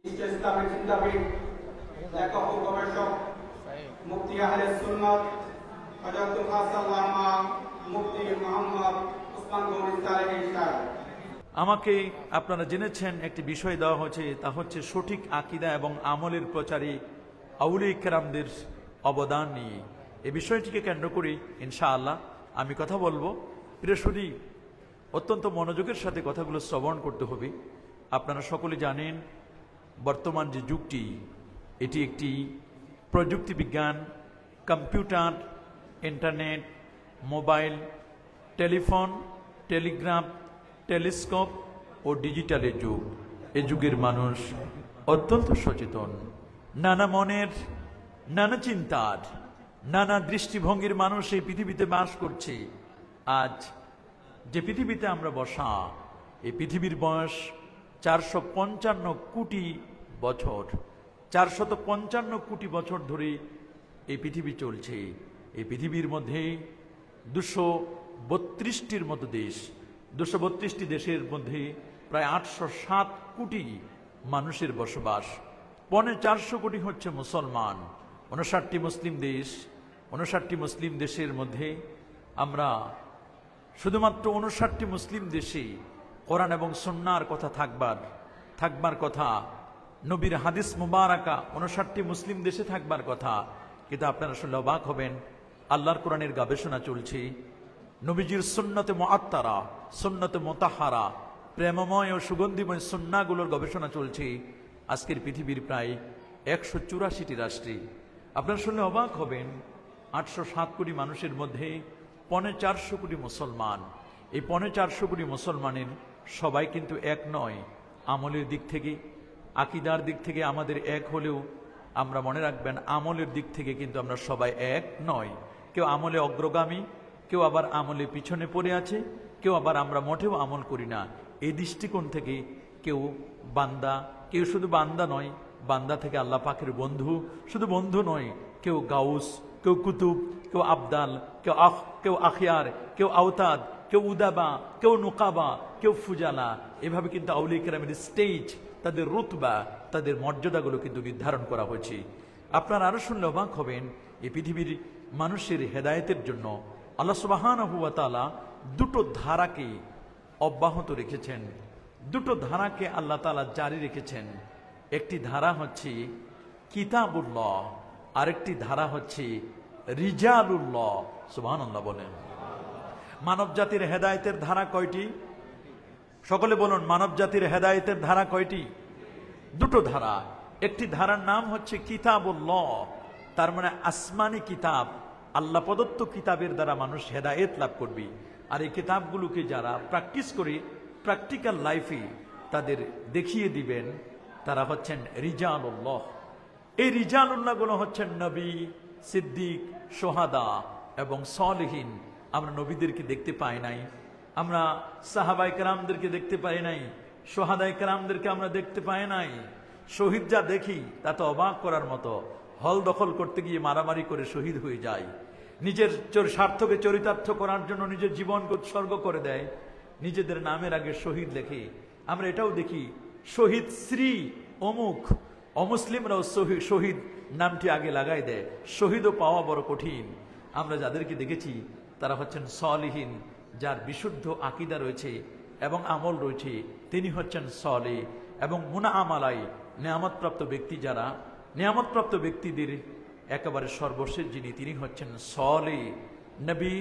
ইসলামের চিন্তাবিদ লেখক ও গবেষক মুফতি আহলে সুন্নাত হযরতুল আল্লামা মুফতি মুহাম্মদ ওসমান গনি সালেহী সাহেব। আমাকে আপনারা জেনেছেন একটি বিষয় দেওয়া হয়েছে, তা হচ্ছে সঠিক আকীদা এবং আমলের প্রচারে আউলিয়া কেরামদের অবদান নিয়ে। এই বিষয়টিকে কেন্দ্র করে ইনশাআল্লাহ আমি কথা বলবো। প্রিয় শুধু অত্যন্ত মনোযোগের সাথে কথাগুলো শ্রবণ করতে হবে। আপনারা সকলে জানেন বর্তমান যে যুগটি, এটি একটি প্রযুক্তি বিজ্ঞান, computer, internet, mobile, telephone, telegraph, telescope ও ডিজিটালের যুগ। এ যুগের মানুষ অত্যন্ত সচেতন, নানা মনের, নানা চিন্তার, নানা দৃষ্টিভঙ্গির মানুষ এই পৃথিবীতে বাস করছে। আজ যে পৃথিবীতে আমরা বসা, এই পৃথিবীর বয়স 455 কোটি বছর। 455 কোটি বছর ধরে এই পৃথিবী চলছে। এই পৃথিবীর মধ্যে 232টির মতো দেশ, 232টি দেশের মধ্যে প্রায় 807 কোটি মানুষের বসবাস। 450 কোটি হচ্ছে মুসলমান। 59টি মুসলিম দেশ, 59টি মুসলিম দেশের মধ্যে আমরা শুধুমাত্র 59টি মুসলিম দেশে কোরআন এবং সুন্নাহর কথা থাকবার কথা, নবীর হাদিস মুবারাকা 59টি মুসলিম দেশে থাকবার কথা। কিন্তু আপনারা শুনলে অবাক হবেন, আল্লাহর কোরআনের গবেষণা চলছে, নবীজির সুন্নতে মুআত্তারা, সুন্নতে মুতাহহারা, প্রেমময় ও সুগন্ধিময় সুন্নাহগুলোর গবেষণা চলছে আজকের পৃথিবীর প্রায় 184টি রাষ্ট্রে। আপনারা শুনলে অবাক হবেন, 807 কোটি মানুষের মধ্যে 450 কোটি মুসলমান। এই 450 কোটি মুসলমানের সবাই কিন্তু এক নয়। আমলের দিক থেকে, আকীদার দিক থেকে আমাদের এক হলেও আমরা মনে রাখবেন আমলের দিক থেকে কিন্তু আমরা সবাই এক নয়। কেউ আমলে অগ্রগামী, কেউ আবার আমলে পিছনে পড়ে আছে, কেউ আবার আমরা মোটেও আমল করি না। এই দৃষ্টিকোণ থেকে কেউ বান্দা, কেউ শুধু বান্দা নয়, বান্দা থেকে আল্লাহ পাকের বন্ধু, শুধু বন্ধু নয়, কেউ গাউস, কেউ কুতুব, কেউ আবদাল, কেউ আখিয়ার, কেউ আওতাদ, কেউ উদাবা, কেউ নুকাবা, কেউ ফুজালা। এভাবে কিন্তু আউলিয়া কেরামের স্টেজ, তাদের রুতবা, তাদের মর্যাদাগুলো কিন্তু নির্ধারণ করা হয়েছে। আপনারা আরো শুনলে অবাক হবেন, এই পৃথিবীর মানুষের হেদায়েতের জন্য আল্লাহ সুবহানাহু ওয়া তাআলা দুটো ধারাকে অব্যাহত রেখেছেন, দুটো ধারাকে আল্লাহ তাআলা জারি রেখেছেন। একটি ধারা হচ্ছে কিতাবুল্লাহ, আরেকটি ধারা হচ্ছে রিজালুল্লাহ। সুবহানাল্লাহ বলেন। মানব জাতির হেদায়েতের ধারা কয়টি? সকলে বলুন, মানব জাতির হেদায়েতের ধারা কয়টি? দুটো ধারা। একটি ধারার নাম হচ্ছে কিতাবুল্লাহ, তার মানে আসমানি কিতাব, আল্লাহ প্রদত্ত কিতাবের দ্বারা মানুষ হেদায়েত লাভ করবে। আর এই কিতাবগুলোকে যারা প্র্যাকটিস করে প্র্যাকটিক্যাল লাইফে তাদের দেখিয়ে দিবেন, তারা হচ্ছেন রিজালুল্লাহ। এই রিজালুল্লাহ গুলো হচ্ছেন নবী, সিদ্দিক, সোহাদা এবং সলিহিন। আমরা নবীদেরকে দেখতে পাই নাই, আমরা সাহাবায়ে কেরামদেরকে দেখতে পাই নাই, সোহাদায়ে কেরামদেরকে আমরা দেখতে পাই নাই। শহীদ যা দেখি তা তো অবাক করার মতো। হল দখল করতে গিয়ে মারামারি করে শহীদ হয়ে যায়, নিজের স্বার্থকে চরিতার্থ করার জন্য নিজের জীবনকে উৎসর্গ করে দেয়, নিজেদের নামের আগে শহীদ লেখে। আমরা এটাও দেখি শহীদ শ্রী অমুক, অমুসলিমরাও শহীদ নামটি আগে লাগাই দেয়। শহীদও পাওয়া বড় কঠিন। আমরা যাদেরকে দেখেছি তারা হচ্ছেন সলিহিন, যার বিশুদ্ধ আকীদা রয়েছে এবং আমল রয়েছে, তিনি হচ্ছেন সলিহ। এবং মুনাআমালাই নিয়ামতপ্রাপ্ত ব্যক্তি, যারা নিয়ামতপ্রাপ্ত ব্যক্তিদের একেবারে সর্বশেষ যিনি, তিনি হচ্ছেন সলিহ। নবী,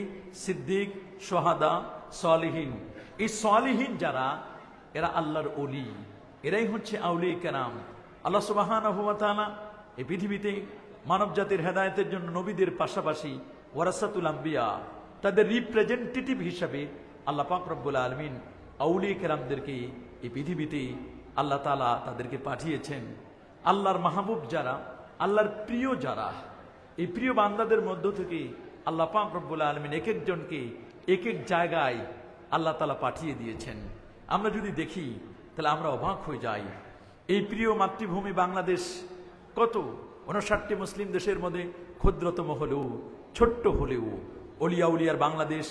সিদ্দিক, সোহাদা, সলিহিন। এই সলিহিন যারা, এরা আল্লাহর ওলি, এরাই হচ্ছে আউলিয়া কেরাম। আল্লাহ সুবহানাহু ওয়া তাআলা এই পৃথিবীতে মানব জাতির হেদায়েতের জন্য নবীদের পাশাপাশি ওয়ারাসাতুল আম্বিয়া, তাদের রিপ্রেজেন্টেটিভ হিসাবে আল্লাহ পাক রব্বুল আলামিন আউলিয়া কেরামদেরকে এই পৃথিবীতে আল্লাহ তাআলা তাদেরকে পাঠিয়েছেন। আল্লাহর মাহবুব যারা, আল্লাহর প্রিয় যারা, এই প্রিয় বান্দাদের মধ্য থেকে আল্লাহ পাক রব্বুল আলামিন এক একজনকে এক এক জায়গায় আল্লাহ তাআলা পাঠিয়ে দিয়েছেন। আমরা যদি দেখি তাহলে আমরা অবাক হয়ে যাই। এই প্রিয় মাতৃভূমি বাংলাদেশ কত 59টি মুসলিম দেশের মধ্যে ক্ষুদ্রতম হলেও, ছোট্ট হলেও অলিয়া উলিয়ার বাংলাদেশ।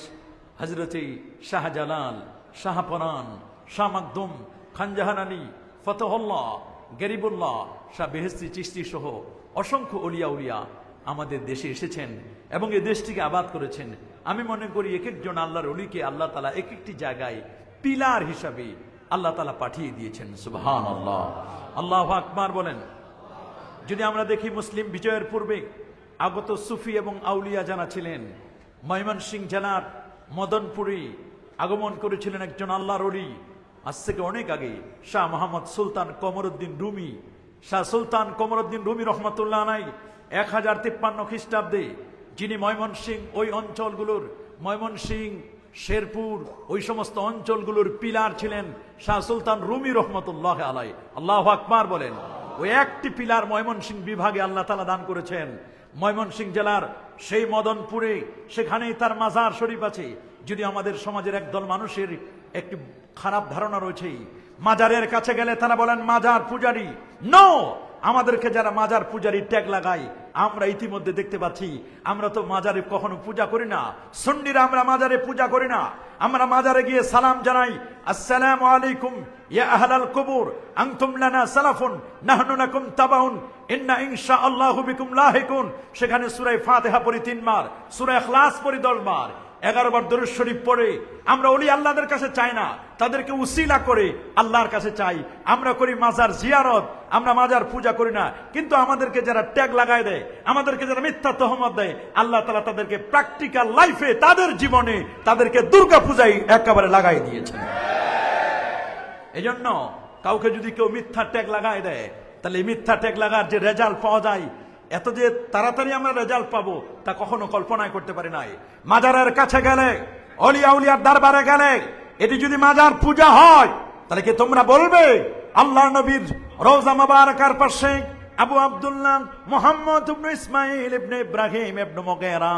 হযরতে শাহজালাল, শাহপরান, শাহ মাকদুম, খানজাহান আলী, ফতহুল্লাহ, গরিবুল্লাহ শাহ বেহেশতি চিশতি সহ অসংখ্য অলিয়া উলিয়া আমাদের দেশে এসেছেন এবং এই দেশটিকে আবাদ করেছেন। আমি মনে করি এক একজন আল্লাহর অলিকে আল্লাহ তাআলা এক একটি জায়গায় পিলার হিসাবে আল্লাহ তাআলা পাঠিয়ে দিয়েছেন। সুবহানাল্লাহ, আল্লাহু আকবার বলেন। যদি আমরা দেখি মুসলিম বিজয়ের পূর্বে আগত সুফি এবং আউলিয়া জানা ছিলেন, ময়মনসিংহ জেলার মদনপুরে আগমন করেছিলেন একজন আল্লাহর ওলি। আজ থেকে অনেক আগে শাহ মোহাম্মদ সুলতান কমরউদ্দিন রুমি, শাহ সুলতান কমরউদ্দিন রুমি রহমতুল্লাহ আলাইহি 1053 খ্রিস্টাব্দে যিনি ময়মনসিংহ ওই অঞ্চলগুলোর ময়মনসিংহ শেরপুর ওই সমস্ত অঞ্চলগুলোর পিলার ছিলেন শাহ সুলতান রুমি রহমতুল্লাহ আলাইহি। আল্লাহু আকবার বলেন। ওই একটি পিলার ময়মনসিংহ বিভাগে আল্লাহ তাআলা দান করেছেন। ময়মনসিংহ জেলার সেই মদনপুরে সেখানেই তার মাজার শরীফ আছে। যদি আমাদের সমাজের একদল মানুষের একটি খারাপ ধারণা রয়েছে, মাজারের কাছে গেলে তারা বলেন মাজার পূজারী। নো, আমাদেরকে যারা মাজার পূজারী ট্যাগ লাগায়, আমরা ইতিমধ্যে দেখতে পাচ্ছি আমরা তো মাজারে কখনো পূজা করি না। সুন্নিরা আমরা মাজারে পূজা করি না। আমরা মাজারে গিয়ে সালাম জানাই, আসসালামু আলাইকুম ইয়া আহলাল কুবুর আনতুম লানা সালাফুন নাহনু লাকুম তাবাউন ইন্না ইনশাআল্লাহু বিকুম লাহিকুন। সেখানে সূরা ফাতিহা পড়ি 3 বার, সূরা ইখলাস পড়ি 10 বার, 11 বার দরুদ শরীফ পড়ে আমরা ওলি আল্লাহদের কাছে চাই না, তাদেরকে উসিলা করে আল্লাহর কাছে চাই। আমরা করি মাজার জিয়ারত, আমরা মাজার পূজা করি না। কিন্তু আমাদেরকে যারা ট্যাগ লাগায় দেয়, আমাদেরকে যারা মিথ্যা তহমত দেয়, আল্লাহ তাআলা তাদেরকে প্র্যাকটিক্যাল লাইফে তাদের জীবনে তাদেরকে দুর্গা পূজায় একেবারে লাগাই দিয়েছেন। এজন্য কাউকে যদি কেউ মিথ্যা ট্যাগ লাগায় দেয়, তাহলে মিথ্যা ট্যাগ লাগার যে রেজাল্ট পাওয়া যায়, এত যে তাড়াতাড়ি আমরা রেজাল্ট পাবো তা কখনো কল্পনাই করতে পারি নাই। মাজারের কাছে গেলে, অলিয়া উলিয়ার দরবারে গেলে, এটি যদি মাজার পূজা হয়, তাহলে কি তোমরা বলবে আল্লাহ নবীর রওজা মুবারাকার পাশে আবু আব্দুল্লাহ মুহাম্মদ ইবনে ইসমাঈল ইবনে ইব্রাহিম ইবনে মুগীরা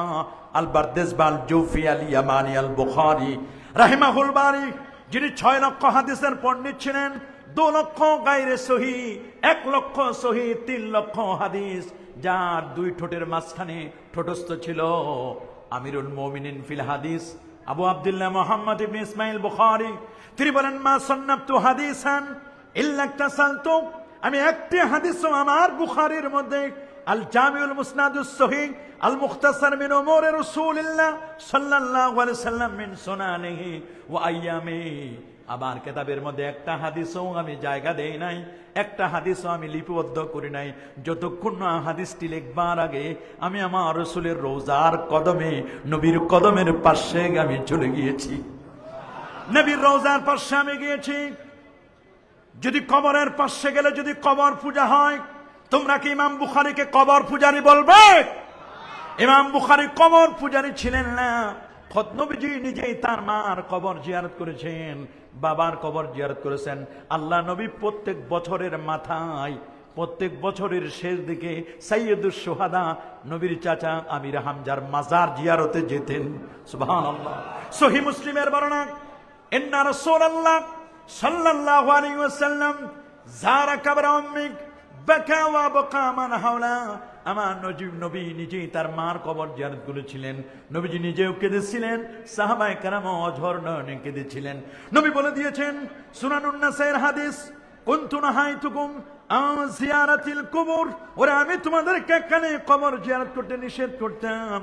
আল বারদেসবাল জুফি আল ইয়ামানি আল বুখারী রাহিমাহুল বারী, যিনি 6 লক্ষ হাদিসের পণ্ডিত ছিলেন, 2 লক্ষ গায়রে সহি, 1 লক্ষ সহি, 3 লক্ষ হাদিস, যার 2 ঠোঁটের মাঝখানে ঠোঁটস্থ ছিল আমিরুল মুমিনিন ফিল হাদিস আবু আব্দুল্লাহ মুহাম্মদ ইবনে ইসমাঈল বুখারী। তিনি বলেন, মা সান্নাতু হাদিসান ইল্লা ইকতাসালতু, আমি একটি হাদিসও আমার বুখারীর মধ্যে আল জামিউল মুসনাদুস সহিহ আল মুখতাসার মিন উমুরি রাসূলিল্লাহ সাল্লাল্লাহু আলাইহি সাল্লাম মিন সুনানিহি ওয়া আইয়ামিহি, আমার কিতাবের মধ্যে একটা হাদিসও আমি জায়গা দেই নাই, একটা হাদিসও আমি লিপিবদ্ধ করি নাই, যতক্ষণ না হাদিসটি লিখবার আগে আমি আমার রাসূলের রওজার কদমে, নবীর কদমের পাশে আমি চলে গিয়েছি। নবীর রওজার পাশে আমি গিয়েছি। যদি কবরের পাশে গেলে যদি কবর পূজা হয়, তোমরা কি ইমাম বুখারীকে কবর পূজারী বলবে? ইমাম বুখারী কবর পূজারী ছিলেন না। খোদ নবীজি নিজেই তার মার কবর জিয়ারত করেছেন, বাবার কবর জিয়ারত করেছেন। আল্লাহ নবী প্রত্যেক বছরের মাথায়, প্রত্যেক বছরের শেষ দিকে সাইয়্যিদুশ শুহাদা নবীর চাচা আমির হামজার মাজার জিয়ারতে যেতেন। সুবহানাল্লাহ। সহিহ মুসলিমের বর্ণনা, ইন্না রাসূলুল্লাহ সাল্লাল্লাহু আলাইহি ওয়াসাল্লাম যারা কবর উম্মিক বাকা ওয়া বাকা মান হাওলা, আমার নবী নিজেই তার মার কবর জিয়ারত করেছিলেন। নবীজি নিজেও কেঁদেছিলেন, সাহাবায়ে কেরাম অঝর নয়নে কেঁদেছিলেন। নবী বলে দিয়েছেন, সুনানুন নাসাইর হাদিস, কুনতু নাহাইতুকুম আন জিয়ারাতিল কুবুর, ওরে আমি তোমাদেরকে এখানে কবর জিয়ারত করতে নিষেধ করতাম।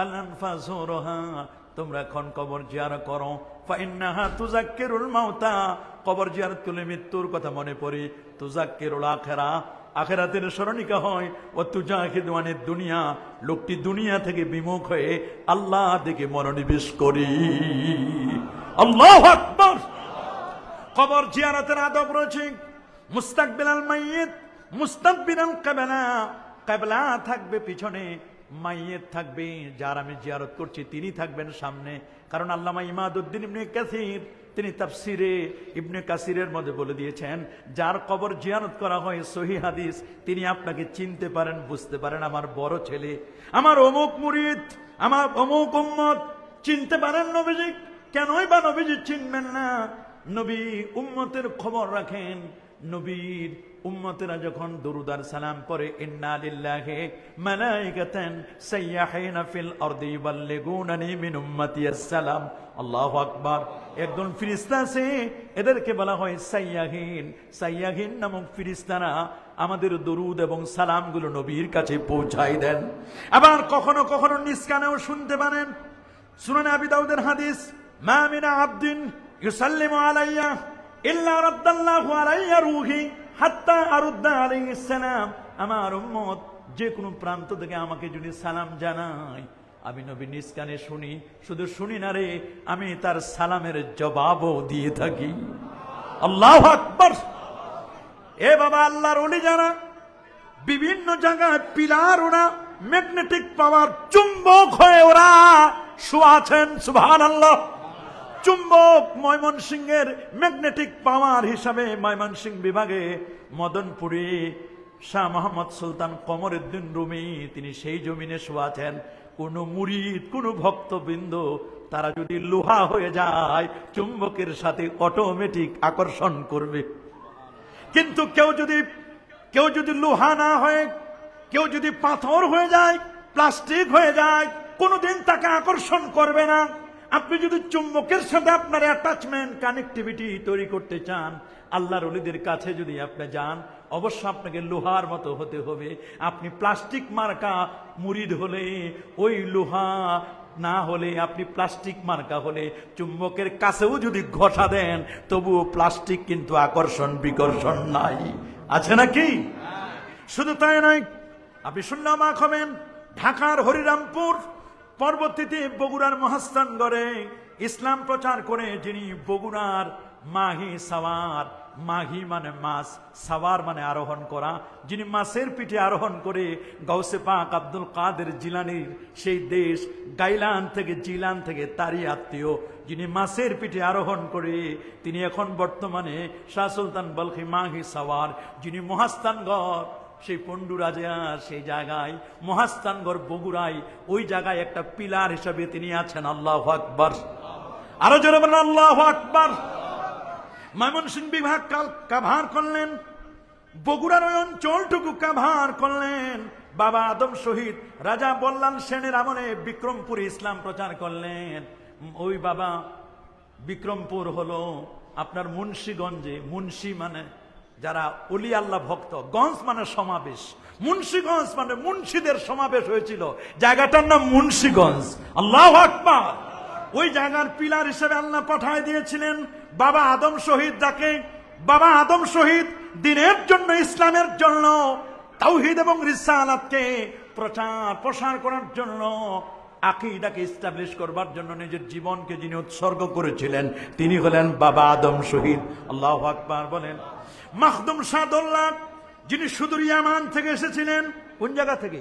আলান ফাজুরহা, তোমরা এখন কবর জিয়ারত করো। ফাইন্নাহা তুযাক্কিরুল মাউতা, কবর জিয়ারত করলে মৃত্যুর কথা মনে পড়ে। তুযাক্কিরুল আখিরা, আখিরাতের স্মরণিকা হয়। ও তুজাহিদু আনিদ দুনিয়া, লোকটি দুনিয়া থেকে বিমুখ হয়ে আল্লাহ দিকে মনোনিবেশ করি। আল্লাহু আকবার। কবর জিয়ারতের আদব রয়েছে। মুস্তাকবিলাল মাইয়িত, মুস্তাকবিলাল কিবলা, কিবলা থাকবে পিছনে, মাইয়িত থাকবে, যার আমি জিয়ারত করছি তিনি থাকবেন সামনে। কারণ আল্লামা ইমাদউদ্দিন ইবনে কাসির তিনি তাফসিরে ইবনে কাসিরের মধ্যে বলে দিয়েছেন, যার কবর জিয়ারত করা হয় সহিহ হাদিস, তিনি আপনাকে চিনতে পারেন, বুঝতে পারেন আমার বড় ছেলে, আমার অমুক মুরিদ, আমার অমুক উম্মত, চিনতে পারেন নবীজি। কেনই বা নবীজি চিনবেন না? নবী উম্মতের খবর রাখেন, নবীর উম্মতেরা যখন দুরূদ আর সালাম পড়ে, ইন্না লিল্লাহি মালাইকাতান সাইয়াহিনা ফিল আরদি ইউবাল্লিগুনানি মিন উম্মতি আসসালাম। আল্লাহু আকবার। একজন ফেরেশতা আছে, এদেরকে বলা হয় সাইয়াহিন। সাইয়াহিন নামক ফেরেশতারা আমাদের দরুদ এবং সালামগুলো নবীর কাছে পৌঁছায় দেন। আবার কখনো কখনো নিষ্কানেও শুনতে পারেন। সুনানে আবি দাউদের হাদিস, মা মিন আবদিন ইউসাল্লিমু আলাইয়া ইল্লা রাদ্দাল্লাহু আলাইয়া রূহি হাত্তা আরুদ্দা আলাইহিস সালাম। আমার উম্মত যে কোনো প্রান্ত থেকে আমাকে যদি সালাম জানায়, আমি নবী নিজ কানে শুনি, শুধু শুনি না রে, আমি তার সালামের জবাবও দিয়ে থাকি। আল্লাহু আকবার। এ বাবা, আল্লাহর ওলি যারা বিভিন্ন জায়গায় পিলার, ওরা ম্যাগনেটিক পাওয়ার, চুম্বক হয়ে ওরা শুয়াছেন। সুবহানাল্লাহ। চুম্বক ময়মনসিংহের ম্যাগনেটিক পাওয়ার হিসাবে ময়মনসিংহ বিভাগে মদনপুরে শাহ মোহাম্মদ সুলতান কমরউদ্দিন রুমি তিনি সেই জমিনে শুয়াছেন। কোন মুরিদ, কোন ভক্তবৃন্দ তারা যদি লোহা হয়ে যায়, চুম্বকের সাথে অটোমেটিক আকর্ষণ করবে। কিন্তু কেউ যদি লোহা না হয়, কেউ যদি পাথর হয়ে যায়, প্লাস্টিক হয়ে যায়, কোনোদিন তাকে আকর্ষণ করবে না। আপনি যদি চুম্বকের সাথে আপনার অ্যাটাচমেন্ট, কানেক্টিভিটি তৈরি করতে চান, আল্লাহর ওলিদের কাছে যদি আপনি যান, অবশ্য আপনাকে লোহার মতো হতে হবে। আপনি প্লাস্টিক মার্কা মুরিদ হলে, ওই লোহা না হলে, আপনি প্লাস্টিক মার্কা হলে, চুম্বকের কাছেও যদি ঘষা দেন, তবুও প্লাস্টিক কিন্তু আকর্ষণ বিকর্ষণ নাই। আছে নাকি? শুধু তাই নয়, আপনি সুন্নামাক হবেন ঢাকার হরিরামপুর, পরবর্তীতে বগুড়ার মহাস্থানগড়ে ইসলাম প্রচার করে যিনি বগুড়ার মাহি সাওয়ার, মাহি মানে মাছ, সাওয়ার মানে আরোহণ করা, যিনি মাছের পিঠে আরোহণ করে গাউসে পাক আব্দুল কাদের জিলানির সেই দেশ গাইলান থেকে, জিলান থেকে তারই আত্মীয়, যিনি মাছের পিঠে আরোহণ করে, তিনি এখন বর্তমানে শাহ সুলতান বলখি মাহি সাওয়ার, যিনি মহাস্থানগড় সেই পন্ডুরাজা, সেই জায়গায় মহাস্থানগড় বগুড়ায়, ওই জায়গায় একটা পিলার হিসাবে তিনি আছেন। আল্লাহু আকবার। আরো জোরে বলেন আল্লাহু আকবার। ময়মনসিংহ বিভাগ কাভার করলেন, বগুড়ার ওই অঞ্চলটুকু কাভার করলেন। বাবা আদম শহীদ রাজা বল্লাল সেনের আমলে বিক্রমপুরে ইসলাম প্রচার করলেন। ওই বাবা বিক্রমপুর হলো আপনার মুন্সিগঞ্জে, মুন্সি মানে যারা অলি আল্লাহ ভক্ত, গঞ্জ মানে সমাবেশ, মুন্সিগঞ্জ মানে মুন্সিদের সমাবেশ হয়েছিল, জায়গাটার নাম মুন্সিগঞ্জ। আল্লাহু আকবার। ওই জায়গার পিলার হিসেবে আল্লাহ পাঠায় দিয়েছিলেন বাবা আদম শহীদ, যাকে বাবা আদম শহীদ দ্বীনের জন্য, ইসলামের জন্য, তাওহীদ এবং রিসালাতকে প্রসার করার জন্য, আকীদাকে এস্টাবলিশ করবার জন্য নিজের জীবনকে যিনি উৎসর্গ করেছিলেন, তিনি হলেন বাবা আদম শহীদ। আল্লাহু আকবার বলেন। মাখদুম সাদুল্লাহ, যিনি সুদূর ইয়ামান থেকে এসেছিলেন। কোন জায়গা থেকে?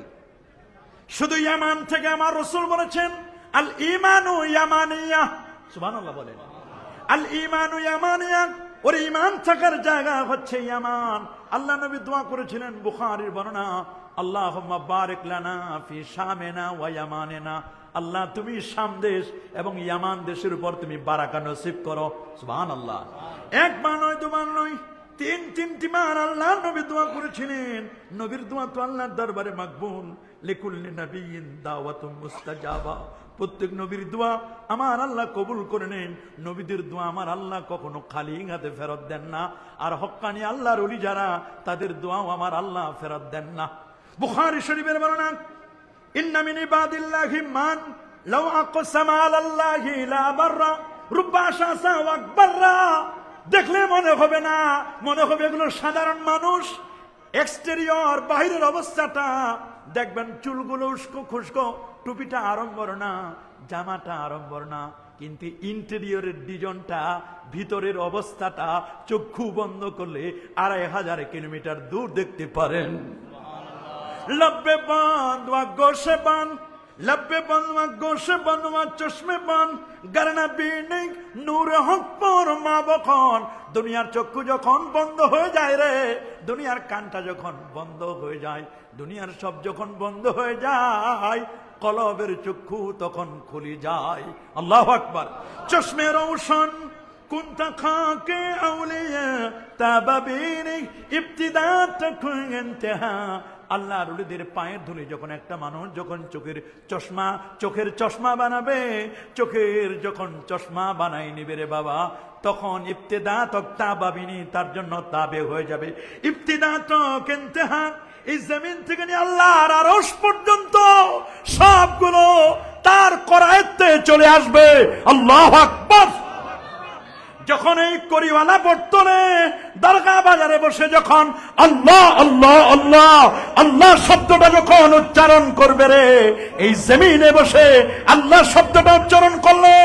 শুধু ইয়ামান থেকে। আমার রাসূল বলেছেন, আল ঈমানু ইয়ামানিয়া। সুবহানাল্লাহ বলেন। আল ঈমানু ইয়ামানিয়া, ওর ঈমান থাকার জায়গা হচ্ছে ইয়ামান। আল্লাহ নবী দোয়া করেছিলেন, বুখারীর বর্ণনা, আল্লাহুম্মা বারিক লানা ফি শামিনা ওয়া ইয়ামানিনা। আল্লাহ তুমি শাম দেশ এবং ইয়ামান দেশের উপর তুমি বারাকা নসিব করো। সুবহানাল্লাহ। একবার নয়, দুবার নয়, তিনটি বার আল্লাহ নবী দোয়া করেছিলেন। নবীর দোয়া তো আল্লাহর দরবারে মাকবুল। লিকুল্লি নবিয়্যিন দাওয়াতুম মুস্তাজাবা। প্রত্যেক নবীর দোয়া আমার আল্লাহ কবুল করে নেন। নবীদের দোয়া আমার আল্লাহ কখনো খালি হাতে ফেরত দেন না। আর হক্কানি আল্লাহর ওলি যারা, তাদের দোয়াও আমার আল্লাহ ফেরত দেন না। বুখারী শরীফের বর্ণনা, ইন্না মিন ইবাদিল্লাহি মান লাউ আকসামা আলাল্লাহি লা বাররা রুব্বা শাসা ওয়া আকবাররা। দেখলে মনে হবে না, মনে হবে এগুলো সাধারণ মানুষ। এক্সটেরিয়র, বাহিরের অবস্থাটা দেখবেন, চুলগুলো উস্কো খুস্কো, টুপিটা আড়ম্বর না, জামাটা আড়ম্বর না, কিন্তু ইন্টেরিয়রের ডিজাইনটা, ভিতরের অবস্থাটা চক্ষু বন্ধ করলে 2500 কিলোমিটার দূর দেখতে পারেন। লব্বে বন্ধ ওয়া গোশে বন্ধ, লব্বে বন্ধ ওয়া গোশে বন্ধ ওয়া চশমে বন্ধ, গারনা বিনিক নূর হক পর মা বখন। দুনিয়ার চক্ষু যখন বন্ধ হয়ে যায় রে, দুনিয়ার কানটা যখন বন্ধ হয়ে যায়, দুনিয়ার সব যখন বন্ধ হয়ে যায়, কলবের চক্ষু তখন খুলে যায়। আল্লাহু আকবার। চশমে রওশন, কুনতা খাকে আউলিয়া তাবাবিনি ইবতিদা তাক ইন্তেহা। আল্লাহর ওলিদের পায়ের ধুলি যখন একটা মানুষ যখন চোখের চশমা বানাবে, চোখের যখন চশমা বানাই নিবে রে বাবা, তখন ইবতিদা তক তাবাবিনি তার জন্য তাবে হয়ে যাবে। ইবতিদা তক ইন্তেহা, এই জমিন থেকে নিয়ে আল্লাহর আরশ পর্যন্ত সবগুলো তার করায়ত্তে চলে আসবে। আল্লাহু আকবার। যখন এই করিওয়ালা বর্তনে দরগা বাজারে বসে যখন আল্লাহ আল্লাহ আল্লাহ আল্লাহ শব্দটা যখন উচ্চারণ করবে রে, এই জমিনে বসে আল্লাহ শব্দটা উচ্চারণ করলে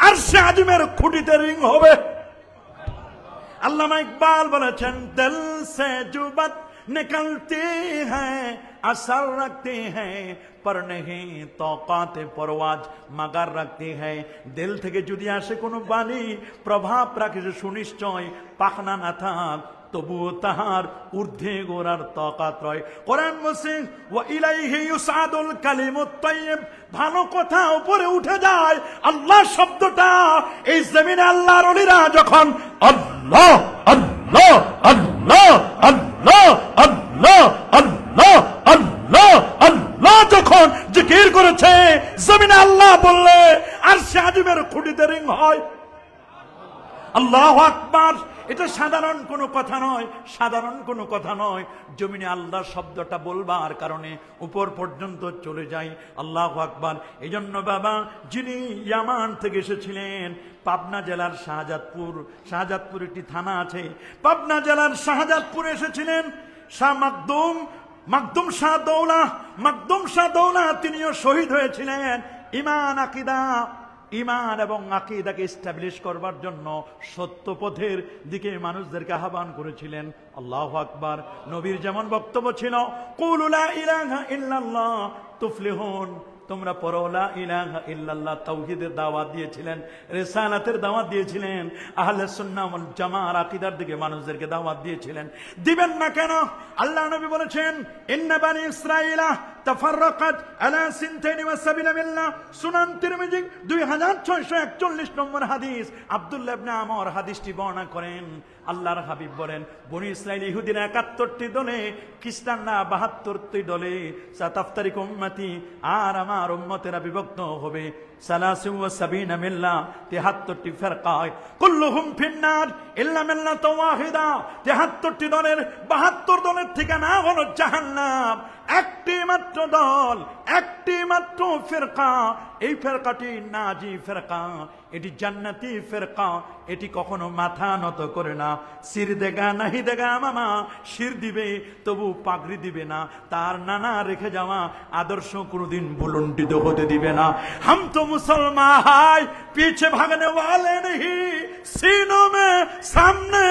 আরশে আজিমের খুঁটিতে রিং হবে। আল্লামা ইকবাল বলেছেন, দিল সে জো বাত निकलती है असर रखती है पर नहीं तौकाते परवाज मगर रखती है। दिल থেকে যদি আসে কোনো বাণী প্রভাব রাখে সুনিশ্চয় পাখনা না থাক, তবুও তাহার ঊর্ধ্বে গোরার তাকাত রয়। কোরআন বলছে ওয়া ইলাইহি ইউসাদুল কালিমুত তাইয়্যিব, ভালো কথা উপরে উঠে যায়। আল্লাহ শব্দটা এই জমিনে আল্লাহর ওলিরা যখন আল্লাহ আল্লাহ আল্লাহ আল্লাহ আল্লাহ আল্লাহ আল্লাহ আল্লাহ যখন জিকির করেছে জমিনে আল্লাহ বললে আরশে আজিমের খুঁটিতে রিং হয়। আল্লাহু আকবার। এটা সাধারণ কোনো কথা নয়, সাধারণ কোনো কথা নয়। জমিনে আল্লাহ শব্দটা বলবার কারণে উপর পর্যন্ত চলে যায়। আল্লাহু আকবার। এই জন্য বাবা যিনি ইয়ামান থেকে এসেছিলেন, পাবনা জেলার শাহজাদপুর একটি থানা আছে, পাবনা জেলার শাহজাদপুরে এসেছিলেন শাহ মাকদুম শাহ দৌলা তিনিও শহীদ হয়েছিলেন ইমান এবং আকিদাকে এস্টাবলিশ করবার জন্য সত্য পথের দিকে মানুষদেরকে আহ্বান করেছিলেন। আল্লাহু আকবার। নবীর যেমন বক্তব্য ছিল, কুলু লা ইলাহা ইল্লাল্লাহ তুফলিহুন, তোমরা পড়ো লা ইলাহা ইল্লাল্লাহ, তাওহীদের দাওয়াত দিয়েছিলেন, রিসালাতের দাওয়াত দিয়েছিলেন, আহলে সুন্নাহ ওয়াল জামাআর আকীদার দিকে মানুষদেরকে দাওয়াত দিয়েছিলেন। দিবেন না কেন? আল্লাহ নবী বলেছেন, ইন্না বানি ইসরাঈলা তাফাররাকাত আলা 72 মিল্লাহ। সুনান তিরমিজি 2641 নম্বর হাদিস। আব্দুল্লাহ ইবনে আমর হাদিসটি বর্ণনা করেন। আল্লাহর হাবিব বলেন, বনি ইসরাঈল ইহুদিরা 71টি দলে, খ্রিস্টানরা 72টি দলে। সাতাফতারিক উম্মতি, আর আমার উম্মতেরা বিভক্ত হবে 73 মিল্লাহ, 73টি ফিরকায়। কুল্লুহুম ফিন্নার ইল্লা মিল্লাত ওয়াহিদা। 73টি দলের 72 দলের ঠিকানা হলো জাহান্নাম। একটি মাত্র দল, একটি মাত্র ফিরকা, এই ফিরকাটি নাজি ফিরকা, এটি জান্নাতি ফিরকা। এটি কখনো মাথা নত করে না। সির দেগা নাহি দেগা মামা, শির দিবে তবু পাগড়ি দিবে না। তার নানা রেখে যাওয়া আদর্শ কোনোদিন ভুলুণ্ঠিত হতে দিবে না। হাম তো মুসলমান হাই, পিছে ভাগনে ওয়ালে নেহি, সিনো মে সামনে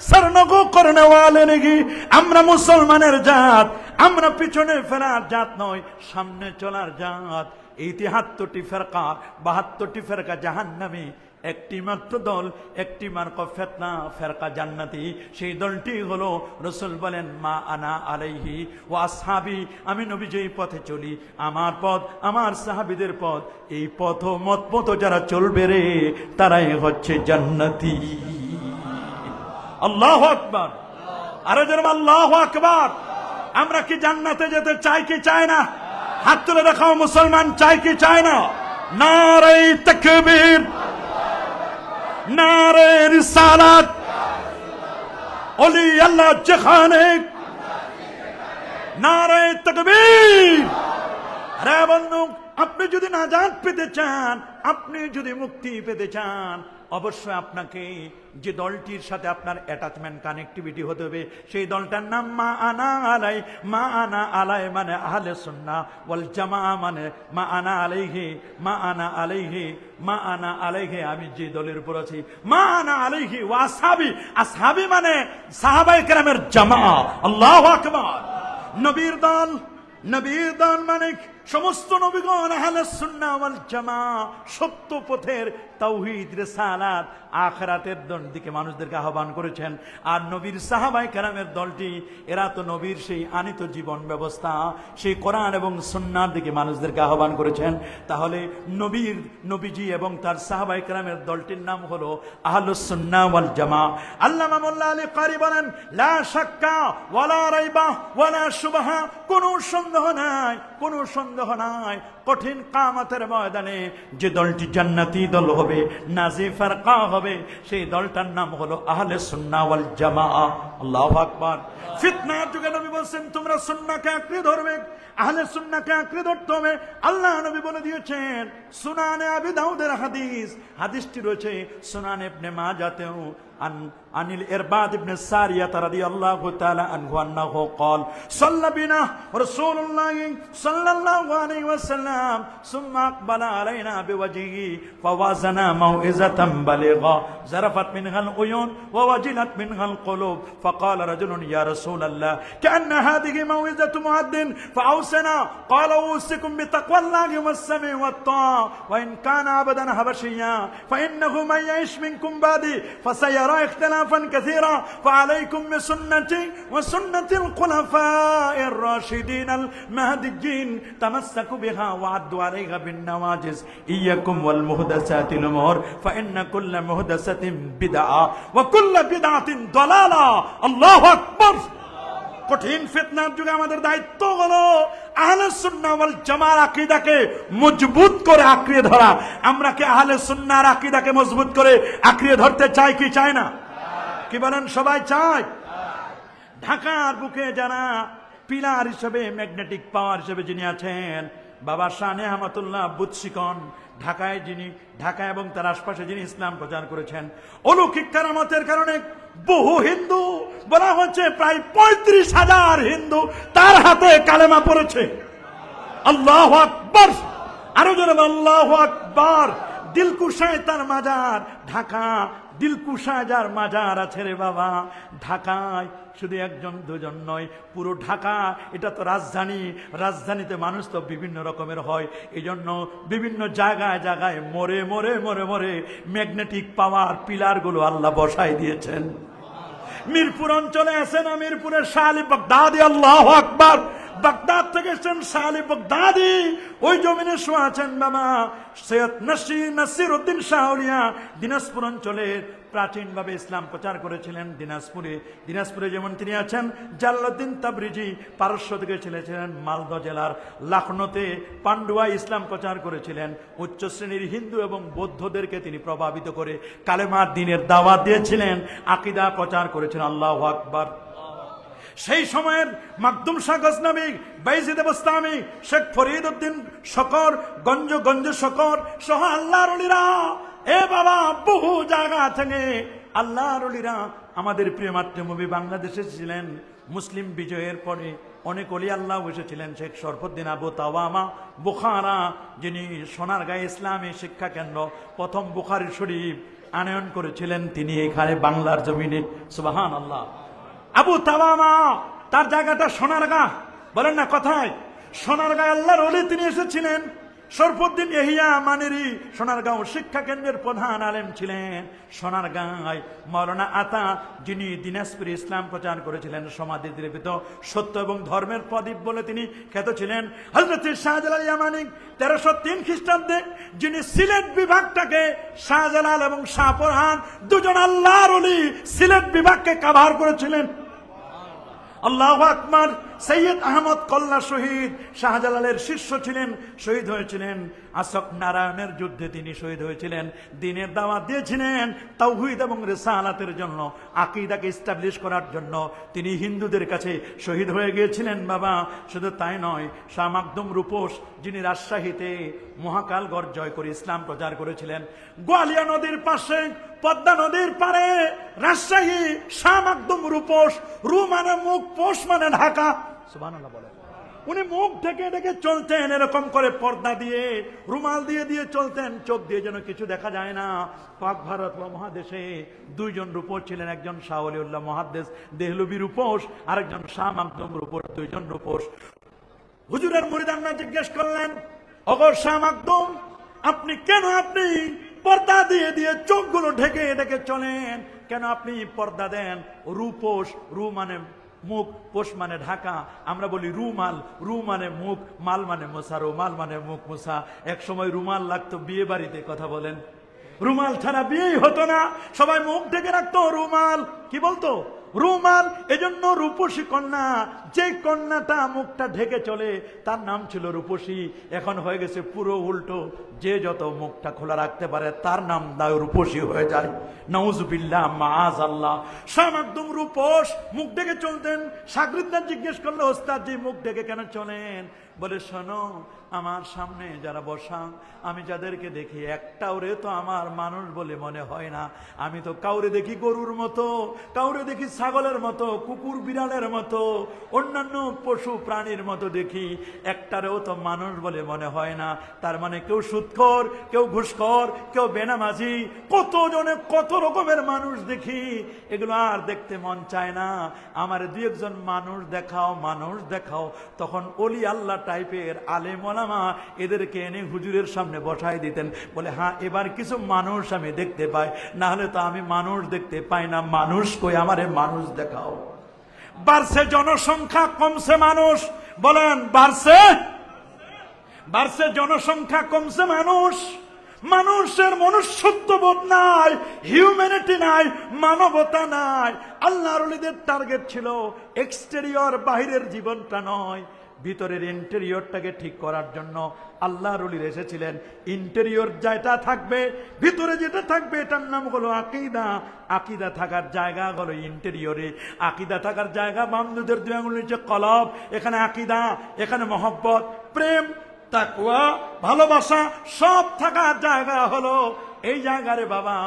সরনগো করনে ওয়ালে নেহি। আমরা মুসলমানের জাত, আমরা পিছনে ফেরার জাত নয়, সামনে চলার জাত। এই 73টি ফিরকা, 72টি ফিরকা জাহান্নামী, একটি মাত্র দল, একটি মাত্র ফিরকা জান্নাতি। সেই দলটি হলো, রাসূল বলেন, মা আনা আলাইহি ওয়া আসহাবি, আমি নবী যেই পথে চলি, আমার পথ, আমার সাহাবীদের পথ, এই পথ মত যারা চলবে রে, তারাই হচ্ছে জান্নাতি। আল্লাহু আকবার। আরো জোরে আল্লাহু আকবার। আমরা কি জান্নাতে যেতে চাই কি চাই না? হাত তুলে দেখাও মুসলমান, চাই কি চায় না? নারে তাকবীর, নারে রিসালাত, ওলি আল্লাহ যেখানে, নারে তাকবীর। আরে বন্ধু, আপনি যদি নাজাত পেতে চান, আপনি যদি মুক্তি পেতে চান, অবশ্যই আপনাকে যে দলটির সাথে আপনার অ্যাটাচমেন্ট কানেক্টিভিটি হতে হবে, সেই দলটার নাম মা আনা আলাই। মা আনা আলাই মানে আহলে সুন্নাহ ওয়াল জামাআহ, মানে মা আনা আলাইহি, মা আনা আলাইহি, মা আনা আলাইহি, আমি যে দলের উপর আছি। মা আনা আলাইহি ওয়া আসহাবি, আসহাবি মানে সাহাবায়ে কেরামের জামাআহ। আল্লাহু আকবার। নবীর দল, নবীর দল মানে সমস্ত নবীগণ আহলে সুন্নাহ ওয়াল জামাআহ, সত্য পথের তাওহীদ, রিসালাত, আখিরাতের দিকে মানুষদেরকে আহ্বান করেছেন। আর নবীর সাহাবায়ে কেরামের দলটি, এরা তো নবীর সেই আনিত জীবন ব্যবস্থা, সেই কোরআন এবং সুন্নাহর দিকে মানুষদেরকে আহ্বান করেছেন। তাহলে নবীজি এবং তার সাহাবায়ে কেরামের দলটির নাম হলো আহলুস সুন্নাহ ওয়াল জামাআহ। আল্লামা মোল্লা আলী কারি বলেন, লা শাক্কা ওয়ালা রাইবা ওয়ালা শুবহা, কোনো সন্দেহ নাই, কোনো সন্দেহ নাই, কঠিন কিয়ামতের ময়দানে যে দলটি জান্নাতি দল হবে, নাজি ফারকা হবে, সেই দলটার নাম হলো আহলে সুন্নাহ ওয়াল জামাআহ। আল্লাহু আকবার। ফিতনার যুগে নবী বলেন, তোমরা সুন্নাহকে আঁকড়ে ধরবে, আহলে সুন্নাহকে আঁকড়ে ধরতে হবে। আল্লাহ নবী বলে দিয়েছেন, সুনানে আবি দাউদের হাদিসটি রয়েছে সুনানে ইবনে মাজাতেও, আনিল ইরবাদ ইবনে সারিয়া রাদিয়াল্লাহু তাআলা আনহু আন্নাহু ক্বাল সাল্লা বিনা রাসূলুল্লাহ সাল্লাল্লাহু আলাইহি ওয়াসাল্লাম সুম্মা আকবালা আলাইনা বিওয়াজহিহি ফাওয়াজানা মাউইজাতান বালিগা জারাফাত মিনহাল উয়ুন ওয়া ওয়াজিলাত মিনহাল কুলুব ফাকালা রাজুলুন ইয়া রাসূলাল্লাহ কান্না হাদিহি মাউইজাতু মুআদ্দিন ফাআউসানা ক্বালা উসিকুম বিতাকওয়াল্লাহি ওয়াস-সামি ওয়াত-তা'a ওয়া ইন কানা আবাদান হাবাশিয়া ফাইন্নাহু মান ইয়াইশ মিনকুম বাদি ফাসায়ারা اختلافا كثيرا فعليكم بسنتي وسنة الخلفاء الراشدين المهديين تمسكوا بها وعدوا عليها بالنواجذ إياكم والمحدثات الأمور فإن كل محدثة بدعة وكل بدعة ضلالة الله أكبر কঠিন ফিতনার যুগে আমাদের দায়িত্ব হলো আহলে সুন্নাহ ওয়াল জামাআর আকীদাকে মজবুত করে আঁকড়ে ধরা। আমরা কি আহলে সুন্নাহর আকীদাকে মজবুত করে আঁকড়ে ধরতে চাই কি চাই না? কি বলেন, সবাই চায়? ঢাকার বুকে যারা পিলার হিসেবে, ম্যাগনেটিক পাওয়ার হিসেবে যিনি আছেন, বাবা শাহ নেহামতুল্লাহ বুৎসিকন, ঢাকা এবং তার আশপাশে যিনি ইসলাম প্রচার করেছেন, অলৌকিক কারামতের কারণে বহু হিন্দু, বলা হচ্ছে প্রায় 35,000 হিন্দু তার হাতে কালেমা পড়েছে। আল্লাহু আকবার, আরো জোরে আল্লাহু আকবার। দিলকুশায় তার মাজার, ঢাকা দিলকুশায় যার মাজার আছে রে বাবা, ঢাকায় শুধু একজন দুজন নয়, পুরো ঢাকা, এটা তো রাজধানী, রাজধানীতে মানুষ তো বিভিন্ন রকমের হয়, এই জন্য বিভিন্ন জায়গায় জায়গায় মরে মরে মরে মরে ম্যাগনেটিক পাওয়ার পিলারগুলো আল্লাহ বসাই দিয়েছেন। মিরপুর অঞ্চলে আছে না, মিরপুরের শাহ আলী বাগদাদি, আল্লাহু আকবার, বাগদাদ থেকে এসেছেন শাহ আলী বাগদাদি, ওই জমিনে শোয়া আছেন বাবা সৈয়দ নাসিরউদ্দিন শাহ আউলিয়া। দিনাজপুর অঞ্চলের প্রাচীনভাবে ইসলাম প্রচার করেছিলেন দিনাজপুরে যেমন তিনি আছেন। জালালউদ্দিন তাবরিজি পারস্য থেকে ছিলেন মালদহ জেলার লখনৌতে, পান্ডুয়ায় ইসলাম প্রচার করেছিলেন। উচ্চ শ্রেণীর হিন্দু এবং বৌদ্ধদেরকে তিনি প্রভাবিত করে কালেমার দ্বীনের দাওয়াত দিয়েছিলেন, আকীদা প্রচার করেছেন। আল্লাহু আকবার। সেই সময়ের মাকদুম শাহ গজনবী, বাইজিদ বুস্তামি, শেখ ফরিদউদ্দিন শকর, গঞ্জ শকর সহ আল্লাহর ওলিরা, এ বাবা বহু জায়গা থেকে আল্লাহর ওলিরা আমাদের প্রিয় মাতৃভূমি বাংলাদেশে ছিলেন। মুসলিম বিজয়ের পরে অনেক ওলি আল্লাহ এসেছিলেন। শেখ শরফুদ্দিন আবু তাওয়ামা বুখারা, যিনি সোনারগাঁয়ে ইসলামী শিক্ষা কেন্দ্র, প্রথম বুখারী শরীফ আনয়ন করেছিলেন, তিনি এখানে বাংলার জমিনে। সুবহানাল্লাহ। আবু তাওয়ামা, তার জায়গাটা সোনারগাঁ, বলেন না কথায়, সোনারগাঁয় আল্লাহর ওলি তিনি এসেছিলেন। শরফুদ্দিন ইহিয়া মানেরি সোনারগাঁও শিক্ষা কেন্দ্রের প্রধান আলেম ছিলেন। সোনারগাঁয় মাওলানা আতা, যিনি দিনাজপুরে ইসলাম প্রচার করেছিলেন, সমাধি দ্রবীত সত্য এবং ধর্মের প্রদীপ বলে তিনি খ্যাত ছিলেন। হযরত শাহজালাল ইয়ামানি 1303 খ্রিস্টাব্দে, যিনি সিলেট বিভাগটাকে, শাহজালাল এবং শাহপরহান দুজন আল্লাহর ওলি সিলেট বিভাগকে কাভার করেছিলেন। আল্লাহু আকবার। সৈয়দ আহমদ কল্লা শহীদ, শাহজালালের শিষ্য ছিলেন, শহীদ হয়েছিলেন। আসক নারায়ণের যুদ্ধে তিনি শহীদ হয়েছিলেন। দ্বীনের দাওয়াত দিয়েছিলেন তাওহীদ এবং রিসালাতের জন্য, আকীদাকে এস্টাবলিশ করার জন্য তিনি হিন্দুদের কাছে শহীদ হয়ে গিয়েছিলেন বাবা। শুধু তাই নয়, শাহ মাকদুম রূপোস, যিনি রাজশাহীতে মহাকালগড় জয় করে ইসলাম প্রচার করেছিলেন। গোয়ালিয়া নদীর পাশে, পদ্মা নদীর পারে রাজশাহী, শাহ মাকদুম রূপোস, রু মানে মুখ, পোষ মানে ঢাকা। সুবহানাল্লাহ বলেন। উনি মুখ ঢেকে ঢেকে চলতেন, এরকম করে পর্দা দিয়ে, রুমাল দিয়ে দিয়ে চলতেন, চোখ দিয়ে যেন কিছু দেখা যায় না। পাক ভারত মহাদেশে দুইজন রূপোস ছিলেন, একজন শাহ ওলিউল্লাহ মুহাদ্দিস দেহলভী রূপোস, আরেকজন শাহ মাকদুম রূপোস, দুইজন রূপোস। হুজুরের মুরিদানরা জিজ্ঞেস করলেন, ওগো শাহ মাকদুম, আপনি পর্দা দিয়ে দিয়ে চোখগুলো ঢেকে ঢেকে চলেন। কেন আপনি পর্দা দেন? রূপোষ, রু মানে মুখ, পোষ মানে ঢাকা। আমরা বলি রুমাল, রু মানে মুখ, মাল মানে মোছা, রুমাল মানে মুখ মোছা। এক সময় রুমাল লাগতো বিয়ে বাড়িতে, কথা বলেন, রুমাল ছাড়া বিয়েই হতো না, সবাই মুখ ঢেকে রাখতো। রুমাল কি বলতো? রুমাল। এজন্য রূপসী কন্যা, যে কন্যাটা মুখটা ঢেকে চলে তার নাম ছিল রূপসী। এখন হয়ে গেছে পুরো উল্টো, যে যত মুখটা খোলা রাখতে পারে তার নাম দায় রূপসী হয়ে যায়। নাউজুবিল্লাহ, মাআযাল্লাহ। শাহ মাকদুম রূপস, মুখ ঢেকে চলতেন। শাগরিদরা জিজ্ঞেস করলো, ওস্তাদ জি মুখ ঢেকে কেন চলেন? বলে, শোনো, আমার সামনে যারা বসা, আমি যাদেরকে দেখি একটাও রে তো আমার মানুষ বলে মনে হয় না। আমি তো কাউরে দেখি গরুর মতো, কাউরে দেখি ছাগলের মতো, কুকুর বিড়ালের মতো, অন্যান্য পশু প্রাণীর মতো দেখি, একটারেও তো মানুষ বলে মনে হয় না। তার মানে কেউ সুদখোর, কেউ ঘুষখোর, কেউ বেনামাজি, কতজনে কত রকমের মানুষ দেখি, এগুলো আর দেখতে মন চায় না। আমার দুই একজন মানুষ দেখাও, মানুষ দেখাও। তখন অলি আল্লাহ টাইপের আলেম ওলামা এদেরকে এনে হুজুরের সামনে বসাই দিতেন। বলে, হ্যাঁ এবার কিছু মানুষ আমি দেখতে পাই, না হলে তো আমি মানুষ দেখতে পাই না। মানুষ কই, আমারে মানুষ দেখাও। বাড়ছে জনসংখ্যা, কমছে মানুষ? বলেন, বাড়ছে? বাড়ছে জনসংখ্যা, কমছে মানুষ। মানুষের মনুষ্যত্ববোধ নাই, হিউম্যানিটি নাই, মানবতা নাই। আল্লাহর ওলিদের টার্গেট ছিল এক্সটেরিয়র, বাহিরের জীবনটা নয়, ভিতরের ইন্টেরিয়রটাকে ঠিক করার জন্য আল্লাহর ওলিরা এসেছিলেন। ইন্টেরিয়র যেটা থাকবে, ভিতরে যেটা থাকবে, এটার নাম হলো আকীদা। আকীদা থাকার জায়গা হলো ইন্টেরিয়রে। আকীদা থাকার জায়গা বামদের দুই আঙুলের নিচে কলব, এখানে আকীদা, এখানে মহব্বত, প্রেম, তাকওয়া, ভালোবাসা সব থাকার জায়গা হলো এই জায়গারে বাবা।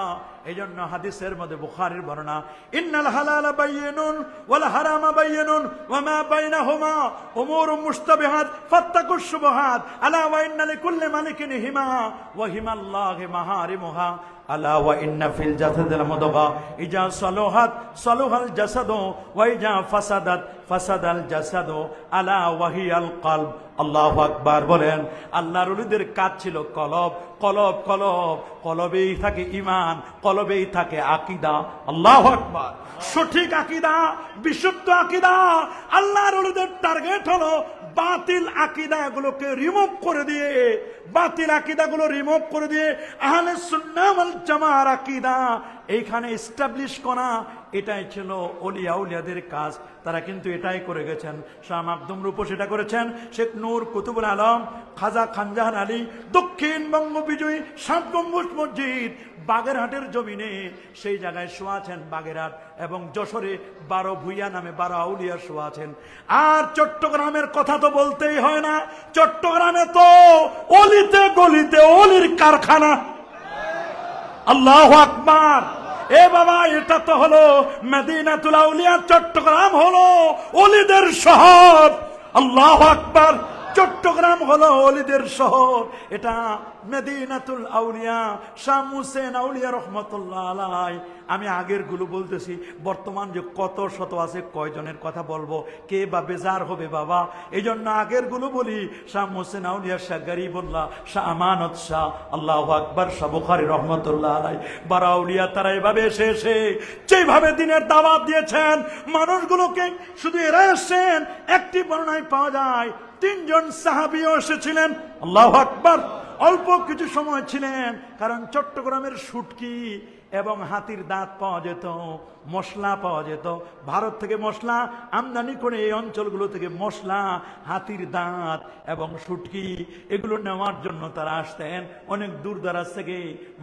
এই জন্য হাদিসের মধ্যে বুখারীর বর্ণনা, ইন্নাল হালালা বাইয়িনুন ওয়াল হারামা বাইয়িনুন ওয়া মা বাইনাহুমা উমুরুম মুশতাবিহাত ফাত্তাকুশ শুবহাত আলা ওয়া ইন্না লিকুল্লি মালিকিন হিমা ওয়া হিমাল্লাহি মাহারিমুহা আলা ওয়া ইন্না ফিল জাসাদিল মুদগা ইজা সালাহাত সালাহাল জাসাদু ওয়া ইজা ফাসাদাত ফাসাদাল জাসাদু আলা ওয়া হিয়াল কলব। আল্লাহু আকবার বলেন। আল্লাহর ওলিদের কাজ ছিল কলব, কলব, কলব। কলবেই থাকে ঈমান, কলবেই থাকে আকীদা। আল্লাহু আকবার। সঠিক আকীদা, বিশুদ্ধ আকীদা। আল্লাহর ওলিদের টার্গেট হলো বাতিল আকীদাগুলোকে রিমুভ করে দিয়ে, বাতিল আকীদাগুলো রিমুভ করে দিয়ে আহলে সুন্নাহ ওয়াল জামাআর আকীদা এইখানে এস্টাবলিশ করা। এটাই ছিল ওলিয়া উলিয়াদের কাজ। তারা কিন্তু এটাই করে গেছেন। শাহ মাকদুম রূপস এটা করেছেন। শেখ নূর কুতুবুল আলম, খাজা খানজাহান আলী, দক্ষিণবঙ্গ বিজয়ী 7 গম্বুজ মসজিদ বাগেরহাটের জমিনে, সেই জায়গায় শোয়া আছেন বাগেরহাট। এবং যশোরে 12 ভুইয়া নামে 12 আউলিয়া শোয়া আছেন। আর চট্টগ্রামের কথা তো বলতেই হয় না। চট্টগ্রামে তো অলিতে গলিতে অলির কারখানা। আল্লাহু আকবার। এ বাবা, এটা তো হলো মদিনাতুল আউলিয়া। চট্টগ্রাম হলো ওলিদের শহর। আল্লাহু আকবার। চট্টগ্রাম হলো ওলিদের শহর। এটা মদিনাতুল আউলিয়া। শাহ মুহসিন আউলিয়া রহমাতুল্লাহ আলাইহি। আমি আগের গুলো বলতেছি, বর্তমান যে কত শত আছে, কয়জনের কথা বলবো, কে বা বেজার হবে বাবা। এই জন্য আগের গুলো বলি। শাহ মুহসিন আউলিয়া, শাহ গরিবুল্লাহ, শাহ আমানত শাহ, আল্লাহু আকবার, শাহ বুখারী রহমাতুল্লাহ আলাইহি। 12 আউলিয়া তারা এভাবে এসে এসে যেভাবে দিনের দাওয়াত দিয়েছেন মানুষগুলোকে, শুধু এরা এসেছেন, একটি বর্ণনায় পাওয়া যায় 3 জন সাহাবীও এসেছিলেন। আল্লাহু আকবার। অল্প কিছু সময় ছিলেন, কারণ চট্টগ্রামের শুটকি এবং হাতির দাঁত পাওয়া যেত, মশলা পাওয়া যেত। ভারত থেকে মশলা আমদানি করে এই অঞ্চলগুলো থেকে মশলা, হাতির দাঁত এবং শুটকি এগুলো নেওয়ার জন্য তারা আসতেন। অনেক দূর দরাজ থেকে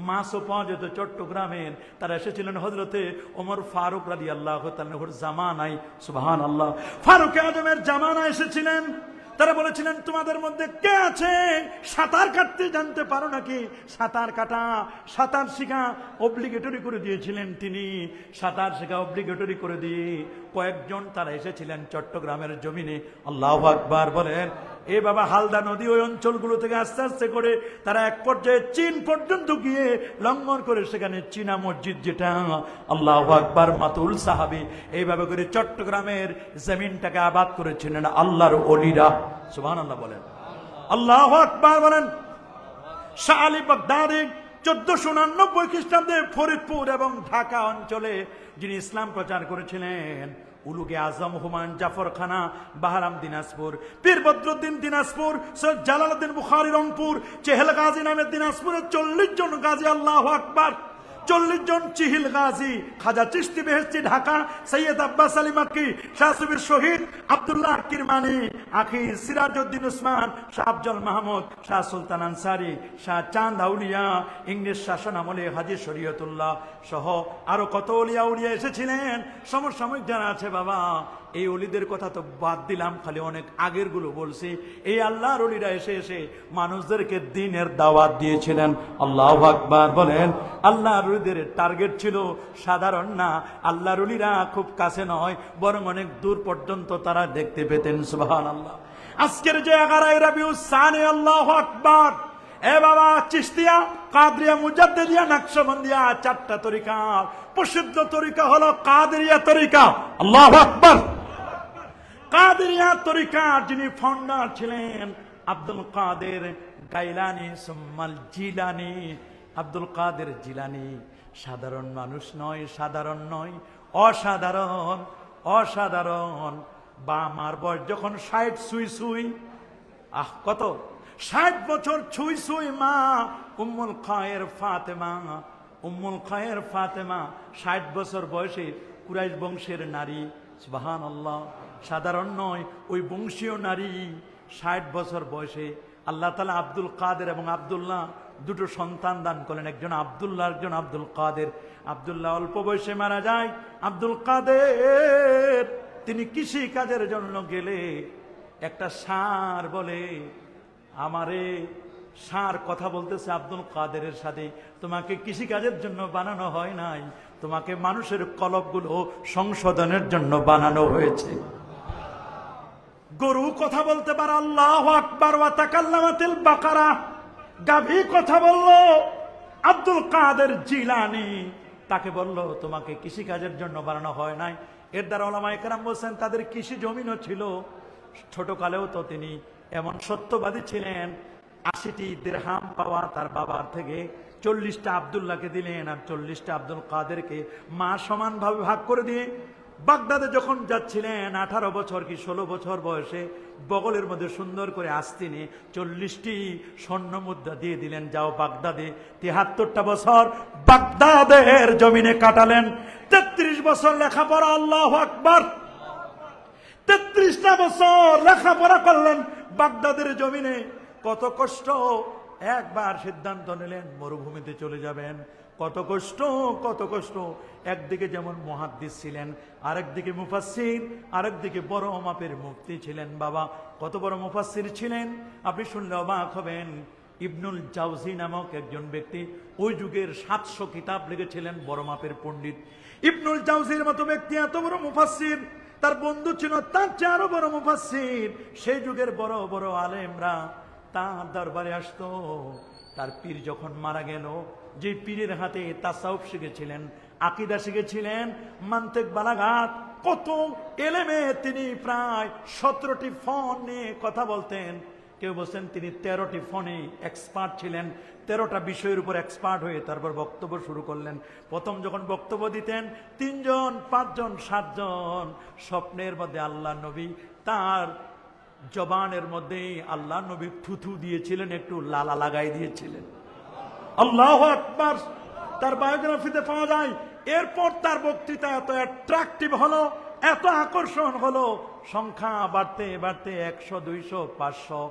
মাছও পাওয়া যেত চট্টগ্রামের। তারা এসেছিলেন হযরতে ওমর ফারুক রাদিয়াল্লাহু তাআলার জামানায়। সুবহানাল্লাহ। ফারুক আজমের জামানায় এসেছিলেন। তারা বলেছিলেন, তোমাদের মধ্যে কে আছে সাঁতার কাটতে জানতে পারো নাকি? সাঁতার কাটা, সাঁতার শিখা অব্লিগেটরি করে দিয়েছিলেন তিনি। সাঁতার শিখা অব্লিগেটরি করে দিয়ে কয়েকজন তারা এসেছিলেন চট্টগ্রামের জমিনে। আল্লাহু আকবার বলেন। এ বাবা, হালদা নদী ওই অঞ্চলগুলো থেকে আস্তে আস্তে করে তারা এক পর্যায়ে চীন পর্যন্ত গিয়ে লঙ্ঘন করে সেখানে চীনা মসজিদ, যেটা আল্লাহু আকবার, মাতুল সাহাবী, এইভাবে করে চট্টগ্রামের জমিনটাকে আবাদ করেছিলেন আল্লাহর ওলিরা। সুবহানাল্লাহ বলেন। আল্লাহু আকবার বলেন। শাহ আলী বাগদাদী 1499 খ্রিস্টাব্দে ফরিদপুর এবং ঢাকা অঞ্চলে যিনি ইসলাম প্রচার করেছিলেন, উলুগে আজম হুমায়ুন জাফর খানা বাহারাম দিনাজপুর, পীর বদরুদ্দিন দিনাজপুর, সৈয়দ জালালউদ্দিন বুখারী রংপুর, চেহেল গাজী নামের দিনাজপুরে 40 জন গাজী, আল্লাহু আকবার, 40 জন চিহিল গাজী, খাজা চিশতি বেহেশতি ঢাকা, সৈয়দ আব্বাস আলী মাক্কি, শাহ সুবির শহীদ আব্দুল্লাহ কিরমানি, আখি সিরাজউদ্দিন উসমান, শাহ আফজল মাহমুদ, শাহ সুলতান আনসারী, শাহ চাঁদ আউলিয়া, ইংরেজ শাসন আমলে হাজী শরীয়তুল্লাহ সহ আরো কত ওলিয়া উলিয়া এসেছিলেন। সমসাময়িক যারা আছে বাবা, এই অলিদের কথা তো বাদ দিলাম, খালি অনেক আগের গুলো বলছি। এই আল্লাহর অলিরা এসে এসে মানুষদেরকে দ্বীনের দাওয়াত দিয়েছিলেন। আল্লাহু আকবার বলেন। আল্লাহর অলিদের টার্গেট ছিল সাধারণ না, আল্লাহর অলিরা খুব কাছে নয়, বরং অনেক দূর পর্যন্ত তারা দেখতে পেতেন। সুবহানাল্লাহ। আজকের যে 11 রবিউল সানি, আল্লাহু আকবার, এ বাবা, চিশতিয়া, কাদরিয়া, মুজাদ্দিদিয়া, নকশবন্দিয়া, 4টা তরিকা। প্রসিদ্ধ তরিকা হলো কাদেরিয়া তরিকা। আল্লাহু আকবার। কাদেরিয়া তরিকার যিনি ফাউন্ডার ছিলেন আব্দুল কাদের গাইলানি সুম্মাল জিলানি। আব্দুল কাদের জিলানি সাধারণ মানুষ নয়, সাধারণ নয়, অসাধারণ, অসাধারণ। বামার বয়স যখন 60 সুই সুই, কত 60 বছর ছুঁই ছুঁই মা উম্মুল খায়ের ফাতেমা, উম্মুল খায়ের ফাতেমা 60 বছর বয়সে কুরাইশ বংশের নারী। সুবহানাল্লাহ। সাধারণ নয়, ওই বংশীয় নারী 60 বছর বয়সে আল্লাহ তাআলা আব্দুল কাদের এবং আব্দুল্লাহ দুটো সন্তান দান করলেন, একজন আব্দুল্লাহ, একজন আব্দুল কাদের। আব্দুল্লাহ অল্প বয়সে মারা যায়। আব্দুল কাদের তিনি কৃষি কাজের জন্য গেলে একটা ষাঁড় বলে, আমারে ষাঁড় কথা বলতেছে আব্দুল কাদেরের সাথে, তোমাকে কৃষি কাজের জন্য বানানো হয় নাই, তোমাকে মানুষের কলবগুলো সংশোধনের জন্য বানানো হয়েছে। গরু কথা বলতে পারে, আল্লাহু আকবার। ওয়া তাকাল্লামাতিল বাকারা, গাভী কথা বলল। আব্দুল কাদের জিলানী তাকে বলল, তোমাকে কৃষি কাজের জন্য বানানো হয় নাই। এর দ্বারা ওলামায়ে কেরাম বলছেন তাদের কৃষি জমিনও ছিল। ছোটকালেও তো তিনি এমন সত্যবাদী ছিলেন, 80টি দিরহাম পাওয়া তার বাবার থেকে 40টা আব্দুল্লাহকে দিলেন, আর 40টা আব্দুল কাদেরকে মা সমানভাবে ভাগ করে দিয়ে বাগদাদে যখন যাচ্ছিলেন 18 বছর কি 16 বছর বয়সে বগলের মধ্যে সুন্দর করে আস্তিনে 40টি স্বর্ণ মুদ্রা দিয়ে দিলেন, যাও বাগদাদে। 73টা বছর বাগদাদের জমিনে কাটালেন। 33 বছর লেখাপড়া, আল্লাহু আকবার। 33টা বছর লেখাপড়া করলেন বাগদাদের জমিনে। কত কষ্ট। একবার সিদ্ধান্ত নিলেন মরুভূমিতে চলে যাবেন। কত কষ্ট, কত কষ্ট। একদিকে যেমন মুহাদ্দিস ছিলেন, আরেকদিকে মুফাসসির, আরেকদিকে বড় মাপের মুফতি ছিলেন। বাবা কত বড় মুফাসসির ছিলেন আপনি শুনলে অবাক হবেন। ইবনুল জাওজি নামক একজন ব্যক্তি ওই যুগের 700 কিতাব লিখেছিলেন, বড় মাপের পণ্ডিত। ইবনুল জাওজির মতো ব্যক্তি এত বড় মুফাসসির, তার বন্ধু ছিল তার চেয়ে আরো বড় মুফাসসির। সেই যুগের বড় বড় আলেমরা তার দরবারে আসতো। তার পীর যখন মারা গেল, যে পীরের হাতে তাসাউফ শিখেছিলেন, আকীদা শিখেছিলেন, মান্তিক বালাগাত, কত এলেমে তিনি প্রায় 17টি ফোন নিয়ে কথা বলতেন। কেউ বলছেন তিনি 13টি ফোনে এক্সপার্ট ছিলেন। 13টা বিষয়ের উপর এক্সপার্ট হয়ে তারপর বক্তব্য শুরু করলেন। প্রথম যখন বক্তব্য দিতেন 3 জন, 5 জন, 7 জন, স্বপ্নের মধ্যে আল্লাহ নবী তার জবানের মধ্যে আল্লাহ নবী থুথু দিয়েছিলেন, একটু লালা লাগাই দিয়েছিলেন। আল্লাহু আকবার। তার বায়োগ্রাফিতে পাওয়া যায়। এরপর তার বক্তৃতা এত অ্যাট্রাকটিভ হলো, এত আকর্ষণ হলো, সংখ্যা বাড়তে বাড়তে 100, 200, 500।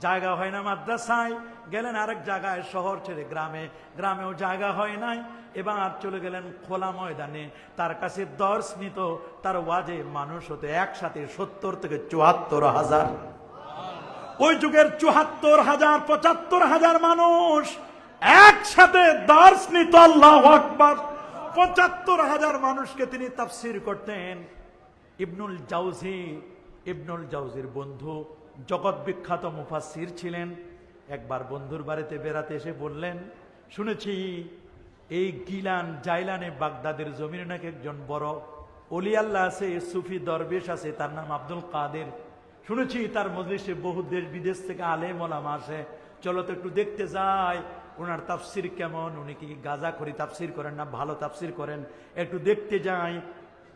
জায়গা হয় না মাদ্রাসায়, গেলেন আরেক জায়গায়, শহর ছেড়ে গ্রামে, গ্রামেও জায়গা হয় নাই। এবার চলে গেলেন খোলা ময়দানে। তার কাছে দর্শ নিত, তার ওয়াজে মানুষ হতে একসাথে 70 থেকে 74,000। ওই যুগের 74,000, 75,000 মানুষ একসাথে দর্শ নিত। আল্লাহু আকবার। 75,000 মানুষকে তিনি তাফসীর করতেন। ইবনুল জাওজি, ইবনুল জাওজির বন্ধু জগৎ বিখ্যাত মুফাসসির ছিলেন। একবার বন্ধুর বাড়িতে বেড়াতে এসে বললেন, শুনেছি এই গিলান জাইলানে বাগদাদের জমিনে নাকি একজন বড় ওলি আল্লাহ আছে, সুফি দরবেশ আছে, তার নাম আব্দুল কাদের। শুনেছি তার মজলিসে বহু দেশ বিদেশ থেকে আলেম ওলামা আসে, চলো তো একটু দেখতে যাই। ওনার তাফসির কেমন, উনি কি গাঁজাখড়ি তাফসির করেন না ভালো তাফসির করেন, একটু দেখতে যাই।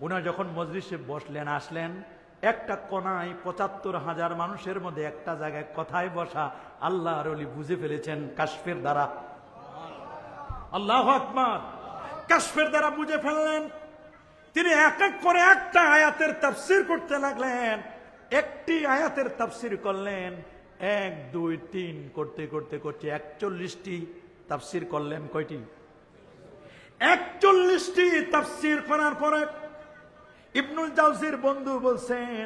ওনার যখন মজলিসে বসলেন, আসলেন, একটা কোনায় ৭৫,০০০ মানুষের মধ্যে একটা জায়গায় কথায় বসা আল্লাহর ওলি বুঝে ফেলেছেন কাশফের দ্বারা। আল্লাহু আকবার, কাশফের দ্বারা বুঝে ফেললেন। তিনি এক এক করে একটা আয়াতের তাফসির করতে লাগলেন। একটি আয়াতের তাফসির করলেন, ১ ২ ৩ করতে করতে করতে ৪১টি তাফসির করলেন। কয়টি? ৪১টি তাফসির করার পরে ইবনুল জাওজির বন্ধু বলছেন,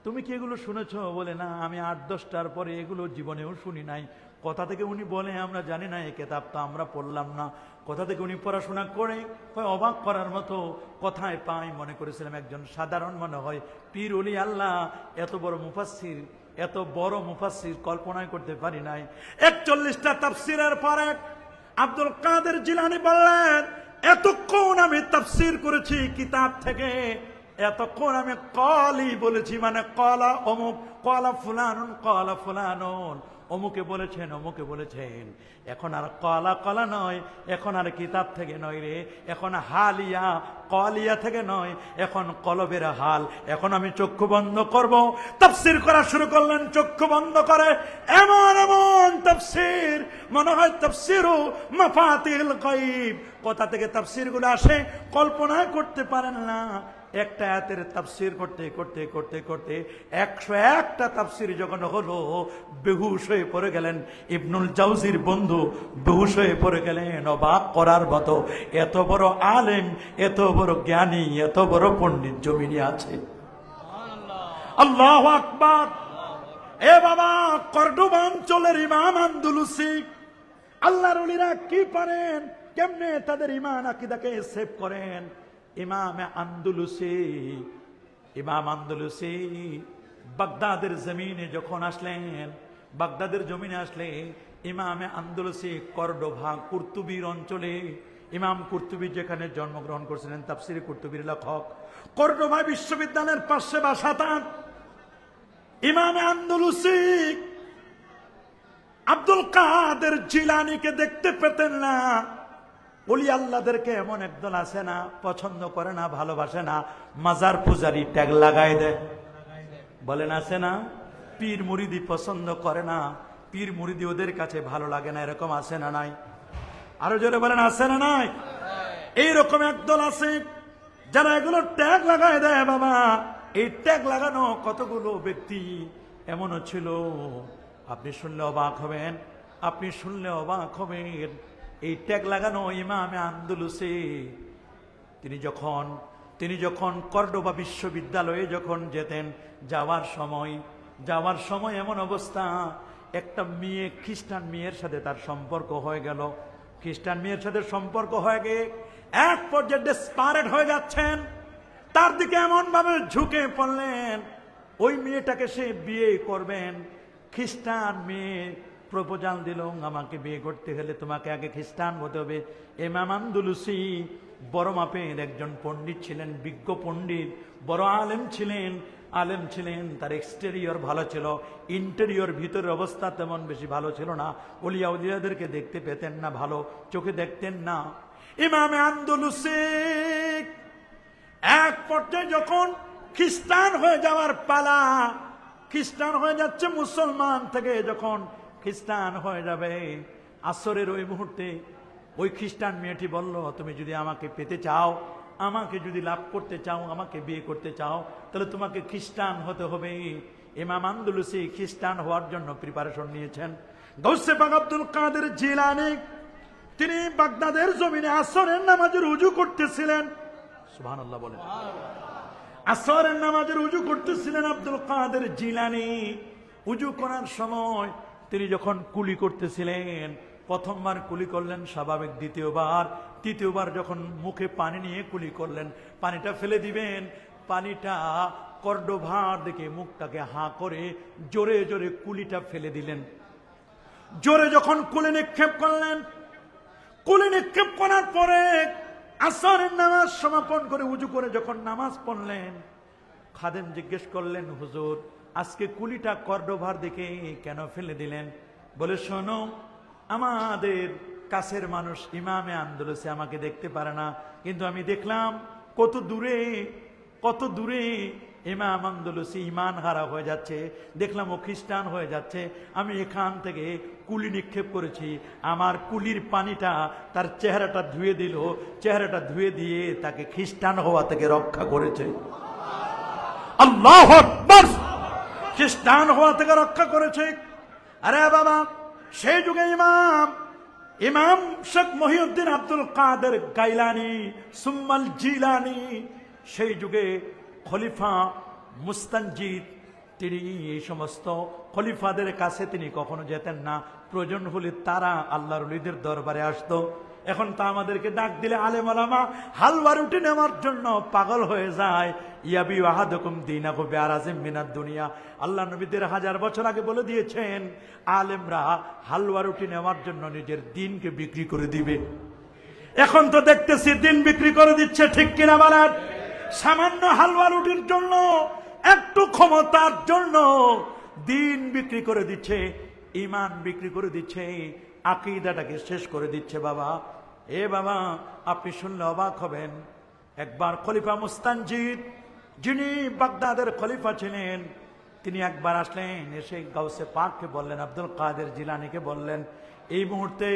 তুমি কি এগুলো শুনেছো? বলে না, আমি ৮-১০টার পরে এগুলো জীবনেও শুনি নাই। কথা থেকে উনি বলে, আমরা জানি না, এই কেতাব তো আমরা পড়লাম না। কথা থেকে উনি পড়াশোনা করে অবাক করার মতো কথায় পাই, মনে করেছিলাম একজন সাধারণ মনে হয় পীর ওলি আল্লাহ, এত বড় মুফাসসির, এত বড় মুফাসসির কল্পনাই করতে পারি নাই। ৪১টা তাফসিরের পরে আব্দুল কাদের জিলানী বললেন, এতক্ষণ আমি তাফসির করেছি কিতাব থেকে, এতক্ষণ আমি কলি বলেছি, মানে কলা অমুক, কলা ফুলানুন, কলা ফুলানুন, অমুকে বলেছেন, অমুকে বলেছেন। এখন আর কলা কলা নয়, এখন আর কিতাব থেকে নয় রে, এখন হালিয়া কলিয়া থেকে নয়, এখন কলবের হাল। এখন আমি চক্ষু বন্ধ করব, তাফসির করা শুরু করলেন চক্ষু বন্ধ করে। এমন এমন তাফসির, মনে হয় তাফসিরু মাফাতিল গায়ব, কোথা থেকে তাফসির গুলো আসে কল্পনা করতে পারেন না। একটা আয়াতের তাফসির করতে করতে করতে করতে ১০১টা তাফসির যখন হলো, বেহুশ হয়ে পড়ে গেলেন। ইবনুল জাওজির বন্ধু বেহুশ হয়ে পড়ে গেলেন, অবাক করার মতো। এত বড় আলেম, এত বড় জ্ঞানী, এত বড় পণ্ডিত জমিনে আছে। আল্লাহু আকবার। এ বাবা, কর্ডোবা অঞ্চলের ইমাম আন্দলুসি, আল্লাহর ওলিরা কি পারেন, কেমনে তাদের ঈমান আকীদাকে সেভ করেন। ইমাম আন্দলুসি বাগদাদের জমিনে যখন আসলেন, বাগদাদের জমিনে আসলে ইমাম আন্দলুসি কর্ডোভা কুর্তুবির অঞ্চলে, ইমাম কুর্তুবি যেখানে জন্মগ্রহণ করেছিলেন, তাফসিরে কুর্তুবির লেখক, কর্ডোভা বিশ্ববিদ্যালয়ের পাশে বাসা তার। ইমাম আন্দলুসি আব্দুল কাদের জিলানীকে দেখতে পেতেন না। ওলি আল্লাহদেরকে এমন একদল আছে না, পছন্দ করে না, ভালোবাসে না, মাজার পূজারি ট্যাগ লাগাই দেয়, বলেন আছে না? পীর মুরিদি পছন্দ করে না, পীর মুরিদি ওদের কাছে ভালো লাগে না, এরকম আছে না নাই? আরো জোরে বলেন, আছে না নাই? এইরকম একদল আছে যারা এগুলো ট্যাগ লাগাই দেয়। বাবা, এই ট্যাগ লাগানো কতগুলো ব্যক্তি এমনও ছিল, আপনি শুনলে অবাক হবেন, আপনি শুনলে অবাক হবেন। এই ট্যাগ লাগানো ইমাম আন্দলুসি তিনি যখন কর্ডোবা বিশ্ববিদ্যালয়ে যখন যেতেন, যাওয়ার সময় এমন অবস্থা, একটা মেয়ে, খ্রিস্টান মেয়ের সাথে তার সম্পর্ক হয়ে গেল। খ্রিস্টান মেয়ের সাথে সম্পর্ক হয়ে গিয়ে এক পর্যায়ে ডেসপারেট হয়ে যাচ্ছেন, তার দিকে এমন ভাবে ঝুঁকে পড়লেন, ওই মেয়েটাকে সে বিয়ে করবেন। খ্রিস্টান মেয়ে প্রপোজাল দিল, আমাকে বিয়ে করতে হলে তোমাকে আগে খ্রিস্টান হতে হবে। ইমাম আন্দলুসি বড় মাপের একজন পণ্ডিত ছিলেন, বিজ্ঞ পণ্ডিত, বড় আলেম ছিলেন। তার এক্সটেরিয়র ভালো ছিল, ইন্টেরিয়র ভিতরের অবস্থা তেমন বেশি ভালো ছিল না। ওলিয়া উলিয়াদেরকে দেখতে পেতেন না, ভালো চোখে দেখতেন না। ইমাম আন্দলুসি এক পর্যায়ে যখন খ্রিস্টান হয়ে যাওয়ার পালা, খ্রিস্টান হয়ে যাচ্ছে, মুসলমান থেকে যখন খ্রিস্টান হয়ে যাবে, আসরের ওই মুহূর্তে ওই খ্রিস্টান মেয়েটি বলল, তুমি যদি আমাকে পেতে চাও, আমাকে যদি লাভ করতে চাও, আমাকে বিয়ে করতে চাও, তাহলে তোমাকে খ্রিস্টান হতে হবে। ইমাম আন্দলুসি খ্রিস্টান হওয়ার জন্য প্রিপারেশন নিয়েছেন। গৌসে পাক আব্দুল কাদের জিলানী তিনি বাগদাদের জমিনে আসরের নামাজের উজু করতেছিলেন। সুবহানাল্লাহ বলেন। আসরের নামাজের উজু করতেছিলেন আব্দুল কাদের জিলানী। উজু করার সময় তিনি যখন কুলি করতেছিলেন, প্রথমবার কুলি করলেন স্বাভাবিক, তৃতীয়বার যখন মুখে পানি নিয়ে কুলি করলেন, পানিটা ফেলে দিবেন, পানিটা কর্ডোভার দিকে মুখটাকে হাঁ করে জোরে জোরে কুলিটা ফেলে দিলেন। জোরে যখন কুলি নিক্ষেপ করলেন, কুলি নিক্ষেপ করার পরে আসরের নামাজ সমাপন করে উজু করে যখন নামাজ পড়লেন, খাদেম জিজ্ঞেস করলেন, হুজুর আজকে কুলিটা কর্ডোভার দিকে কেন ফেলে দিলেন? বলে, শোনো, আমাদের কাছের মানুষ ইমামে আন্দোলসে আমাকে দেখতে পারে না, কিন্তু আমি দেখলাম কত দূরে ইমাম আন্দোলসি ইমান হারা হয়ে যাচ্ছে, দেখলাম ও খ্রিস্টান হয়ে যাচ্ছে। আমি এখান থেকে কুলি নিক্ষেপ করেছি, আমার কুলির পানিটা তার চেহারাটা ধুয়ে দিল, চেহারাটা ধুয়ে দিয়ে তাকে খ্রিস্টান হওয়া থেকে রক্ষা করেছে। আল্লাহু আকবার! খ্রিস্টান হওয়া থেকে রক্ষা করেছে। আরে বাবা, সেই যুগে ইমাম শেখ মহিউদ্দিন আব্দুল কাদের গাইলানি সুম্মাল জিলানি, সেই যুগে খলিফা মুস্তানজিদ, তিনি এই সমস্ত খলিফাদের কাছে তিনি কখনো যেতেন না, প্রয়োজন হলে তারা আল্লাহর ওলিদের দরবারে আসতো। এখন তা আমাদেরকে ডাক দিলে আলেম ওলামা হালুয়া রুটি নেওয়ার জন্য পাগল হয়ে যায়। ইয়াবি আহাদুকুম দীনাহু বিআরাজিম মিনাদ দুনিয়া, আল্লাহ নবীদের 1000 বছর আগে বলে দিয়েছেন, আলেমরা হালুয়া রুটি নেওয়ার জন্য নিজের দিনকে বিক্রি করে দিবে। এখন তো দেখতেছি দিন বিক্রি করে দিচ্ছে, ঠিক কিনা বলেন? সামান্য হালুয়া রুটির জন্য, একটু ক্ষমতার জন্য দিন বিক্রি করে দিচ্ছে, ইমান বিক্রি করে দিচ্ছে, আকীদাটাকে শেষ করে দিচ্ছে। বাবা, এ বাবা, আপনি শুনলে অবাক হবেন। একবার খলিফা মুস্তানজিদ, যিনি বাগদাদের খলিফা ছিলেন, তিনি একবার আসলেন, এসে গাউসে পাককে বললেন, আব্দুল কাদের জিলানীকে বললেন, এই মুহূর্তে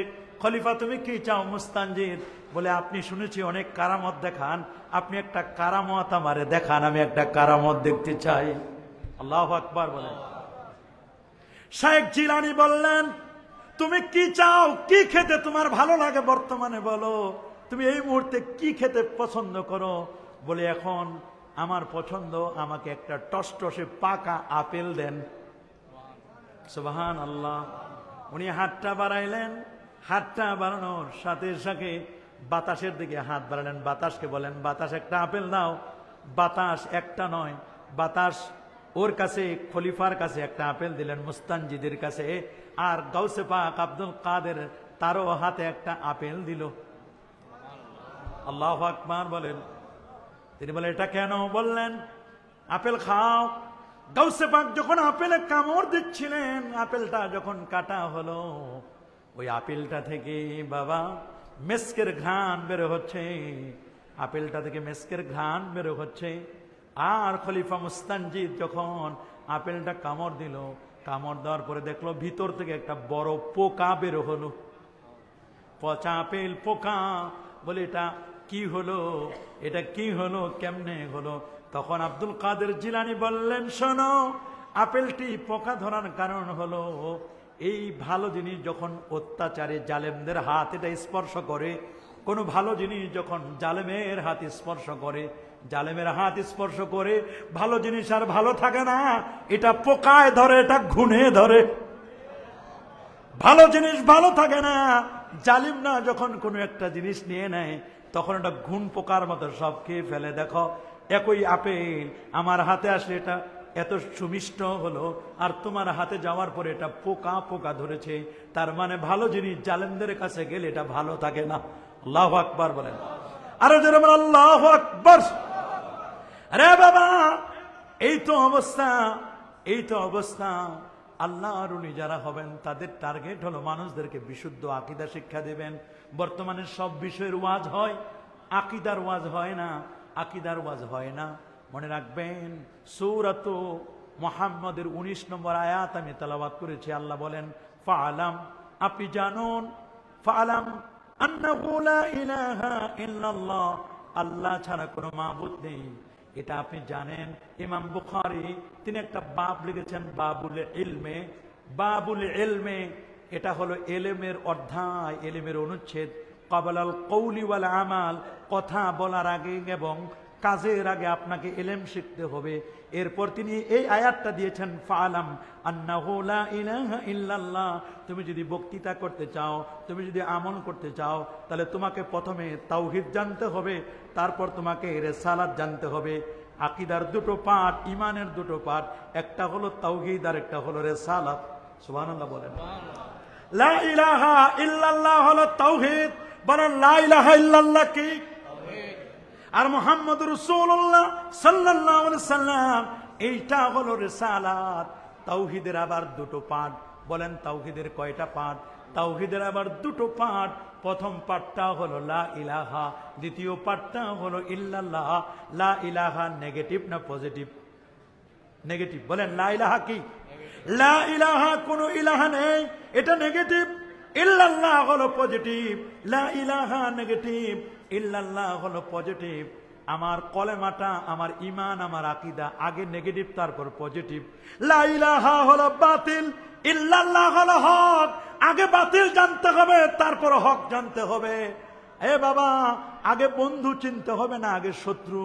খলিফা তুমি কি চাও? মুস্তানজিদ বলে, আপনি শুনেছি অনেক কারামত দেখান, আপনি একটা কারামত আমারে দেখান, আমি একটা কারামত দেখতে চাই। আল্লাহু আকবার বলেন। শেখ জিলানী বললেন, তুমি কি চাও? কি খেতে তোমার ভালো লাগে বর্তমানে বলো, তুমি এই মুহূর্তে কি খেতে পছন্দ করো? বলে, এখন আমার পছন্দ, আমাকে একটা টসটসে পাকা আপেল দেন। সুবহানাল্লাহ। উনি হাতটা বাড়াইলেন, হাতটা বাড়ানোর সাথে সাথে বাতাসের দিকে হাত বাড়ালেন, বাতাসকে বলেন, বাতাস একটা আপেল দাও। বাতাস একটা নয়, বাতাস ওর কাছে, খলিফার কাছে একটা আপেল দিলেন, মুস্তানজিদের কাছে, আর গাউসে পাক আব্দুল কাদের তারও হাতে একটা আপেল দিল। আল্লাহু আকবার বলেন। তিনি বলেন, এটা কেন? বললেন, আপেল খাও। গাউসে পাক যখন আপেলে কামড় দিচ্ছিলেন, আপেলটা যখন কাটা হলো, ওই আপেলটা থেকে বাবা মেস্কের ঘ্রাণ বের হচ্ছে, আপেলটা থেকে মেস্কের ঘ্রাণ বের হচ্ছে। আর খলিফা মুস্তানজিদ যখন আপেলটা কামড় দিল, কামড় দেওয়ার পরে দেখলো ভিতর থেকে একটা বড় পোকা বের হলো, পচা আপেল, পোকা। বলে, এটা কি হলো? এটা কি হলো? কেমনে হলো? তখন আব্দুল কাদের জিলানী বললেন, শোনো, আপেলটি পোকা ধরার কারণ হলো, এই ভালো জিনিস যখন অত্যাচারে জালেমদের হাত এটা স্পর্শ করে, কোনো ভালো জিনিস যখন জালেমের হাত স্পর্শ করে, জালেমের হাত স্পর্শ করে, ভালো জিনিস আর ভালো থাকে না, এটা পোকায় ধরে, এটা ঘুণে ধরে। ভালো জিনিস ভালো থাকে না, জালিম না যখন কোনো একটা জিনিস নিয়ে নেয়, তখন এটা ঘুণ পোকার মতো সব খেয়ে ফেলে। দেখো, একই আপেল আমার হাতে আসলে এটা এত সুমিষ্ট হলো, আর তোমার হাতে যাওয়ার পরে এটা পোকা পোকা ধরেছে। তার মানে ভালো জিনিস জালেমদের কাছে গেলে এটা ভালো থাকে না। আল্লাহু আকবার বলেন। আরো জোরে বলেন আল্লাহু আকবার। আরে বাবা, এই তো অবস্থা, এই তো অবস্থা। আল্লাহর ওলি যারা হবেন, তাদের টার্গেট হলো মানুষদেরকে বিশুদ্ধ আকীদা শিক্ষা দেবেন। বর্তমানে সব বিষয়ের ওয়াজ হয়, আকীদার ওয়াজ হয় না, আকীদার ওয়াজ হয় না। মনে রাখবেন, সূরাত মুহাম্মদের 19 নম্বর আয়াত আমি তেলাওয়াত করেছি। আল্লাহ বলেন, ফাআলাম, আপনি জানুন, ফাআলাম আন্নাহু লা ইলাহা ইল্লাল্লাহ, আল্লাহ ছাড়া কোনো মাবুদ নেই, এটা আপনি জানেন। ইমাম বুখারী তিনি একটা বাব লিখেছেন, বাবুল ইলমে। বাবুল ইলমে এটা হলো এলেমের অধ্যায়, এলেমের অনুচ্ছেদ। ক্বাবলাল কওলি ওয়াল আমাল, কথা বলার আগে এবং কাজের আগে আপনাকে ইলম শিখতে হবে। এরপর তিনি এই আয়াতটা দিয়েছেন, ফাআলাম আন্নাহু লা ইলাহা ইল্লাল্লাহ। তুমি যদি বক্তৃতা করতে চাও, তুমি যদি আমল করতে চাও, তাহলে তোমাকে প্রথমে তাওহীদ জানতে হবে, তারপর তোমাকে রিসালাত জানতে হবে। আকীদার দুটো পার্ট, ঈমানের দুটো পার্ট, একটা হলো তাওহীদ আর একটা হলো রিসালাত। সুবহানাল্লাহ বলেন। লা ইলাহা ইল্লাল্লাহ হলো তাওহীদ, বলেন লা ইলাহা ইল্লাল্লাহ কি? আর মুহাম্মদুর রাসূলুল্লাহ সাল্লাল্লাহু আলাইহি সাল্লাম, এইটা হলো রিসালাত। তাওহীদের আবার দুটো পার্ট, বলেন তাওহীদের কয়টা পার্ট? তাওহীদের আবার দুটো পার্ট। প্রথম পার্টটা হলো লা ইলাহা, দ্বিতীয় পার্টটা হলো ইল্লাল্লাহ। লা ইলাহা নেগেটিভ না পজিটিভ? নেগেটিভ। বলেন লা ইলাহা কি? লা ইলাহা, কোনো ইলাহা নেই, এটা নেগেটিভ। ইল্লাল্লাহ হলো পজিটিভ। লা ইলাহা নেগেটিভ, ইল্লাল্লাহ হলো পজিটিভ। আমার কলেমাটা, আমার ঈমান, আমার আকীদা আগে নেগেটিভ, তারপর পজিটিভ। লা ইলাহা হলো বাতিল, ইল্লাল্লাহ হলো হক। আগে বাতিল জানতে হবে, তারপর হক জানতে হবে। এ বাবা, আগে বন্ধু চিনতে হবে না, আগে শত্রু।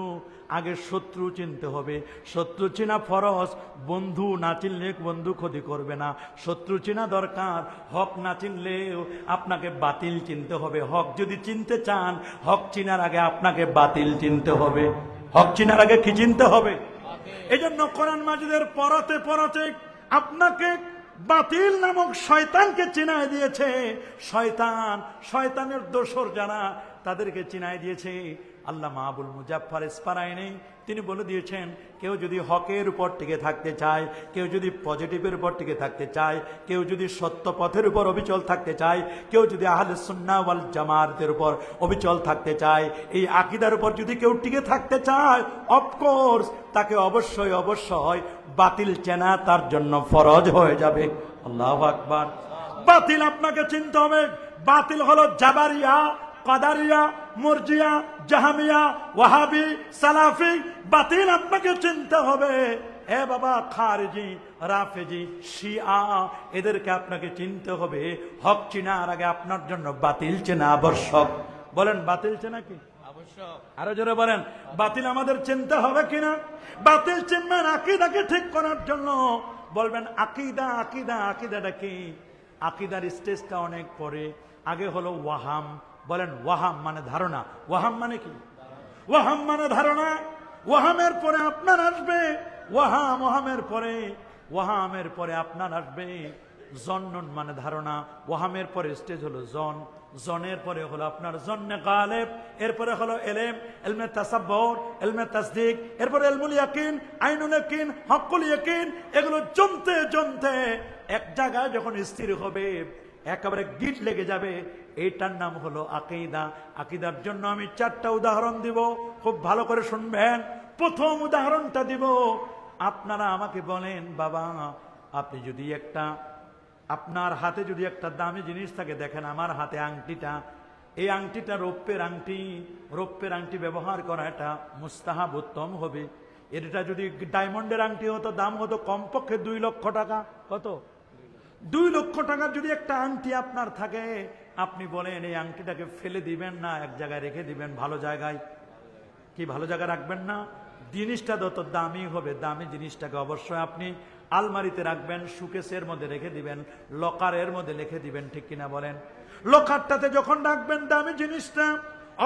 আগে শত্রু চিনতে হবে। শত্রু চিনা ফরজ। বন্ধু না চিনলে বন্ধু ক্ষতি করবে না, শত্রু চিনা দরকার। হক না চিনলেও আপনাকে বাতিল চিনতে হবে। হক যদি চিনতে চান, হক চিনার আগে আপনাকে বাতিল চিনতে হবে। হক চিনার আগে কি চিনতে হবে? এই জন্য কোরআন মাজিদের পড়াতে পড়াতে আপনাকে বাতিল নামক শয়তানকে চিনায় দিয়েছে। শয়তানের দোসর যারা, তাদেরকে চিনায় দিয়েছে। আল্লামা আবুল মুজাফফর ইসফারাইনি তিনি বলে দিয়েছেন, কেউ যদি হকের উপর টিকে থাকতে চায়, কেউ যদি পজিটিভের উপর টিকে থাকতে চায়, কেউ যদি সত্য পথের উপর অবিচল থাকতে চায়, কেউ যদি আহলে সুন্নাহ ওয়াল জামাতের উপর অবিচল থাকতে চায়, এই আকীদার উপর যদি কেউ টিকে থাকতে চায়, অফকোর্স তাকে অবশ্যই বাতিল চেনা তার জন্য ফরজ হয়ে যাবে। আল্লাহু আকবার। বাতিল আপনাকে চিনতে হবে। বাতিল হলো জাবারিয়া, কাদারিয়া, মুরজিয়া, জাহামিয়া, ওয়াহাবি, সালাফি। বাতিল আপনাকে চিনতে হবে। এ বাবা, খারিজি, রাফেজি, শিয়া, এদেরকে আপনাকে চিনতে হবে। হক চিনার আগে আপনার জন্য বাতিল চেনা আবশ্যক। বলেন বাতিল চেনা কি আবশ্যক? আরো জোরে বলেন, বাতিল আমাদের চিনতে হবে কিনা? বাতিল চিনবেন আকীদাকে ঠিক করার জন্য। বলবেন আকীদা, আকীদা, আকীদাটা কি? আকীদার স্টেজটা অনেক পরে। আগে হলো ওয়াহাম। বলেন ওয়াহাম মানে ধারণা। ওয়াহাম মানে কি? ওয়াহাম মানে ধারণা। ওয়াহামের পরে আপনার আসবে ওয়াহামের পরে আপনার আসবে জন্নুন মানে ধারণা। ওয়াহামের পরে স্টেজ হলো জনের পরে হলো আপনার জন্নে গালেব। এরপরে হলো এলমে তাসাব্বুর, এলমে তাসদিক, এরপরে ইলমুল ইয়াকিন, আইনুল ইয়াকিন, হকুল ইয়াকিন। এগুলো জমতে এক জায়গায় যখন স্থির হবে, একেবারে গিট লেগে যাবে, এইটার নাম হলো আকীদা। আকীদার জন্য আমি 4টা উদাহরণ দিব, খুব ভালো করে শুনবেন। প্রথম উদাহরণটা দিব, আপনারা আমাকে বলেন, বাবা আপনি যদি আপনার হাতে যদি একটা দামি জিনিস থাকে, দেখেন আমার হাতে আংটিটা, এই আংটিটা রৌপ্যের আংটি ব্যবহার করা এটা মুস্তাহাব, উত্তম হবে। এটা যদি ডায়মন্ডের আংটি হতো, দাম হতো কমপক্ষে 2 লক্ষ টাকা। কত? 2 লক্ষ টাকার যদি একটা আংটি আপনার থাকে, আপনি বলেন এই আংটিটাকে ফেলে দিবেন না এক জায়গায় রেখে দিবেন ভালো জায়গায়? কি ভালো জায়গায় রাখবেন না? জিনিসটা যত দামি হবে, দামি জিনিসটাকে অবশ্যই আপনি আলমারিতে রাখবেন, সুকেসের মধ্যে রেখে দিবেন, লকারের মধ্যে রেখে দিবেন, ঠিক কিনা বলেন? লকারটাতে যখন রাখবেন দামি জিনিসটা,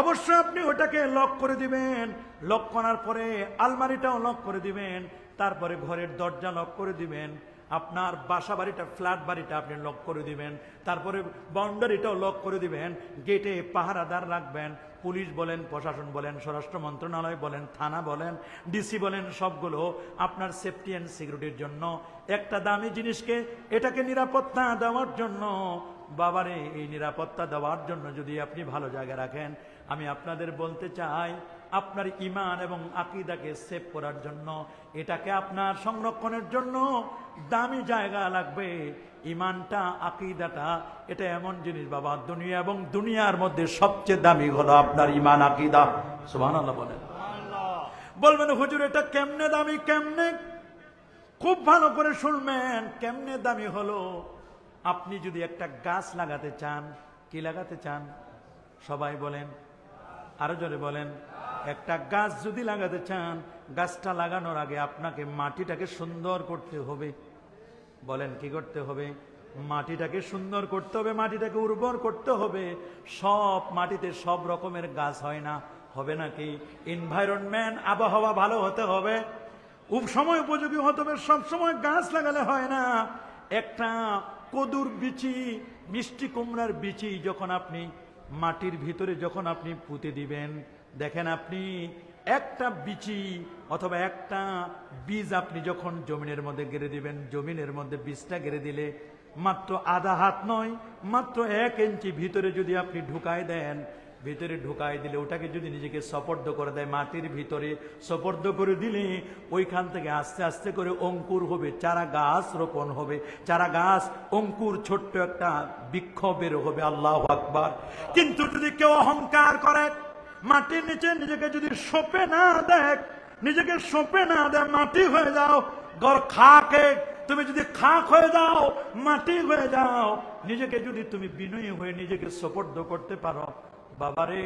অবশ্যই আপনি ওটাকে লক করে দিবেন। লক করার পরে আলমারিটাও লক করে দিবেন, তারপরে ঘরের দরজা লক করে দিবেন, আপনার বাসা বাড়িটা, ফ্ল্যাট বাড়িটা আপনি লক করে দিবেন, তারপরে বাউন্ডারিটাও লক করে দিবেন, গেটে পাহারাদার রাখবেন। পুলিশ বলেন, প্রশাসন বলেন, স্বরাষ্ট্র মন্ত্রণালয় বলেন, থানা বলেন, ডিসি বলেন, সবগুলো আপনার সেফটি অ্যান্ড সিকিউরিটির জন্য। একটা দামি জিনিসকে এটাকে নিরাপত্তা দেওয়ার জন্য, বাবারে এই নিরাপত্তা দেওয়ার জন্য যদি আপনি ভালো জায়গায় রাখেন, আমি আপনাদের বলতে চাই, আপনার ঈমান এবং আকীদাকে সেভ করার জন্য, এটাকে আপনার সংরক্ষণের জন্য দামি জায়গা লাগবে। ঈমানটা, আকীদাটা, এটা এমন জিনিস বাবা, দুনিয়া এবং দুনিয়ার মধ্যে সবচেয়ে দামি হলো আপনার ঈমান, আকীদা। সুবহানাল্লাহ বলেন। বলবেন হুজুর এটা কেমনে দামি? কেমনে? খুব ভালো করে শুনবেন, কেমনে দামি হলো। আপনি যদি একটা গাছ লাগাতে চান, কি লাগাতে চান? সবাই বলেন, আরো জোরে বলেন। একটা গাছ যদি লাগাতে চান, গাছটা লাগানোর আগে আপনাকে মাটিটাকে সুন্দর করতে হবে। বলেন কি করতে হবে? মাটিটাকে সুন্দর করতে হবে, মাটিটাকে উর্বর করতে হবে। সব মাটিতে সব রকমের গাছ হয় না, হবে নাকি? এনভায়রনমেন্ট, আবহাওয়া ভালো হতে হবে, সময় উপযোগী হতে হবে। সবসময় গাছ লাগালে হয় না। একটা কদুর বিচি, মিষ্টি কুমড়ার বিচি যখন আপনি মাটির ভিতরে যখন আপনি পুঁতে দিবেন, দেখেন আপনি একটা বিচি অথবা একটা বীজ আপনি যখন জমিনের মধ্যে গেড়ে দিবেন, জমিনের মধ্যে বীজটা গেড়ে দিলে মাত্র আধা হাত নয়, মাত্র 1 ইঞ্চি ভিতরে যদি আপনি ঢুকায় দেন, ভিতরে ঢুকাই দিলে ওটাকে যদি নিজেকে সপর্দ করে দেয়, মাটির ভিতরে সপর্দ করে দিলে ওইখান থেকে আস্তে আস্তে করে অঙ্কুর হবে, চারা গাছ রোপণ হবে, চারা গাছ অঙ্কুর ছোট্ট একটা বৃক্ষ বের হবে। আল্লাহু আকবার। কিন্তু যদি কেউ অহংকার করে, মাটির নিচে নিজেকে যদি সঁপে না দেখ, নিজেকে সঁপে না দেয়, মাটি হয়ে যাও, গড় খাকে তুমি যদি খাক হয়ে যাও, মাটি হয়ে যাও, নিজেকে যদি তুমি বিনয়ী হয়ে নিজেকে সপর্দ করতে পারো বাবারে,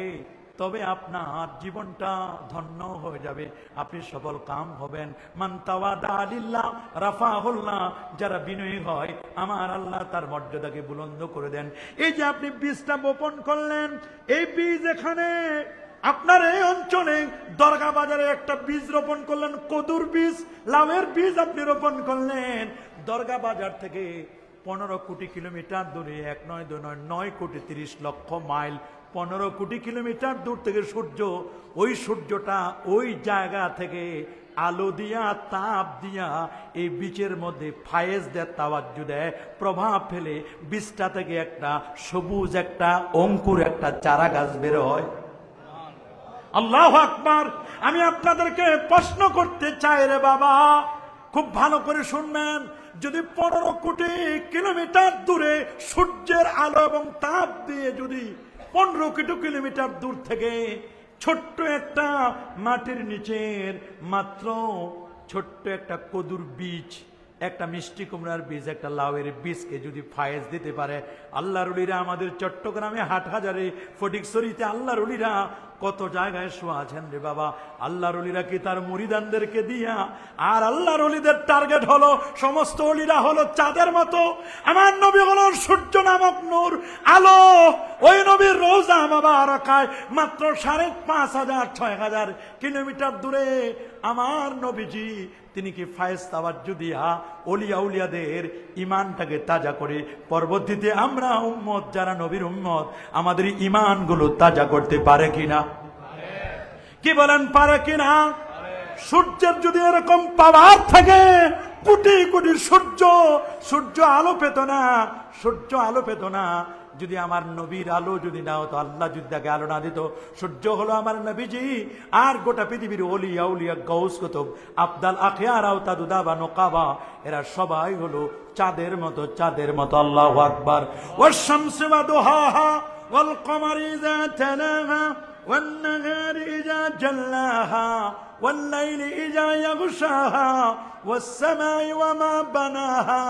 তবে আপনার জীবনটা ধন্য হয়ে যাবে, আপনি সফল কাম হবেন। মান তাওয়াদা লিল্লাহ রাফাহুল্লাহ, যারা বিনয়ী হয় আমার আল্লাহ তার মর্যাদাকে বুলন্দ করে দেন। এই যে আপনি বীজটা বপন করলেন, এই বীজ এখানে আপনার এই অঞ্চলে দরগা বাজারে একটা বীজ রোপণ করলেন, কদুর বীজ, লাউয়ের বীজ আপনি রোপণ করলেন। দরগা বাজার থেকে 15 কোটি কিলোমিটার দূরে, 1 নয় 2 নয় 9 কোটি 30 লক্ষ মাইল, 15 কোটি কিলোমিটার দূর থেকে সূর্য, ওই সূর্যটা ওই জায়গা থেকে আলো দিয়া তাপ দিয়া এই বীজের মধ্যে ফায়েজ দেয়, তাওয়াজ্জু দেয়, প্রভাব ফেলে বীজটা থেকে একটা সবুজ একটা অঙ্কুর একটা চারা গাছ বের হয়। আল্লাহু আকবার। আমি আপনাদেরকে প্রশ্ন করতে চাই রে বাবা, খুব ভালো করে শুনবেন, যদি 15 কোটি কিলোমিটার দূরে সূর্যের আলো এবং তাপ দিয়ে যদি 15 কোটি কিলোমিটার দূর থেকে ছোট্ট একটা মাটির নিচের মাত্র ছোট্ট একটা কদুর বীজ, একটা মিষ্টি কুমড়ার বীজ, একটা লাউয়ের বীজকে যদি ফায়েজ দিতে পারে, আল্লাহর ওলিরা আমাদের চট্টগ্রামে হাটহাজারে ফটিকছড়িতে আল্লাহর ওলিরা কত জায়গায় শোয়া আছেন রে বাবা। আল্লাহর ওলিরা কি তার মুরিদানদেরকে দিয়া, আর আল্লাহর ওলিদের টার্গেট হলো সমস্ত ওলিরা হলো চাঁদের মতো, আমার নবী হলো সূর্য নামক নূর আলো। ওই নবীর রওজা মুবারাকায় মাত্র 5,500 6,000 কিলোমিটার দূরে আমার নবীজি, তিনি কি ফায়েজ তাওয়াজ্জু দিয়া ওলিয়া উলিয়াদের ইমানটাকে তাজা করে, পরবর্তীতে আমরা উম্মত যারা নবীর উম্মত, আমাদের ইমানগুলো তাজা করতে পারে কিনা? কি বলেন, পারে কিনা? সূর্যের যদি এরকম পাওয়ার থাকে, কোটি কোটি সূর্য আলো পেত না, সূর্য আলো পেত না যদি আমার নবীর আলো যদি না হতো, আল্লাহ যদি তাকে আলো না দিত। সূর্য হলো আমার নবীজি, আর গোটা পৃথিবীর ওলিয়া উলিয়া গৌস কুতুব আবদাল আখিয়ার আওতাদুদা বা নোকাবা, এরা সবাই হলো চাঁদের মতো, চাঁদের মতো। আল্লাহু আকবার। ওয়াশ শামসি ওয়া দুহাহা ওয়াল কমারি ইযা তালাহা ওয়ান নাহারি ইযা জাল্লাহা ওয়াল লাইলি ইযা ইয়াগশাহা ওয়াস সামাই ওয়া মা বানাহা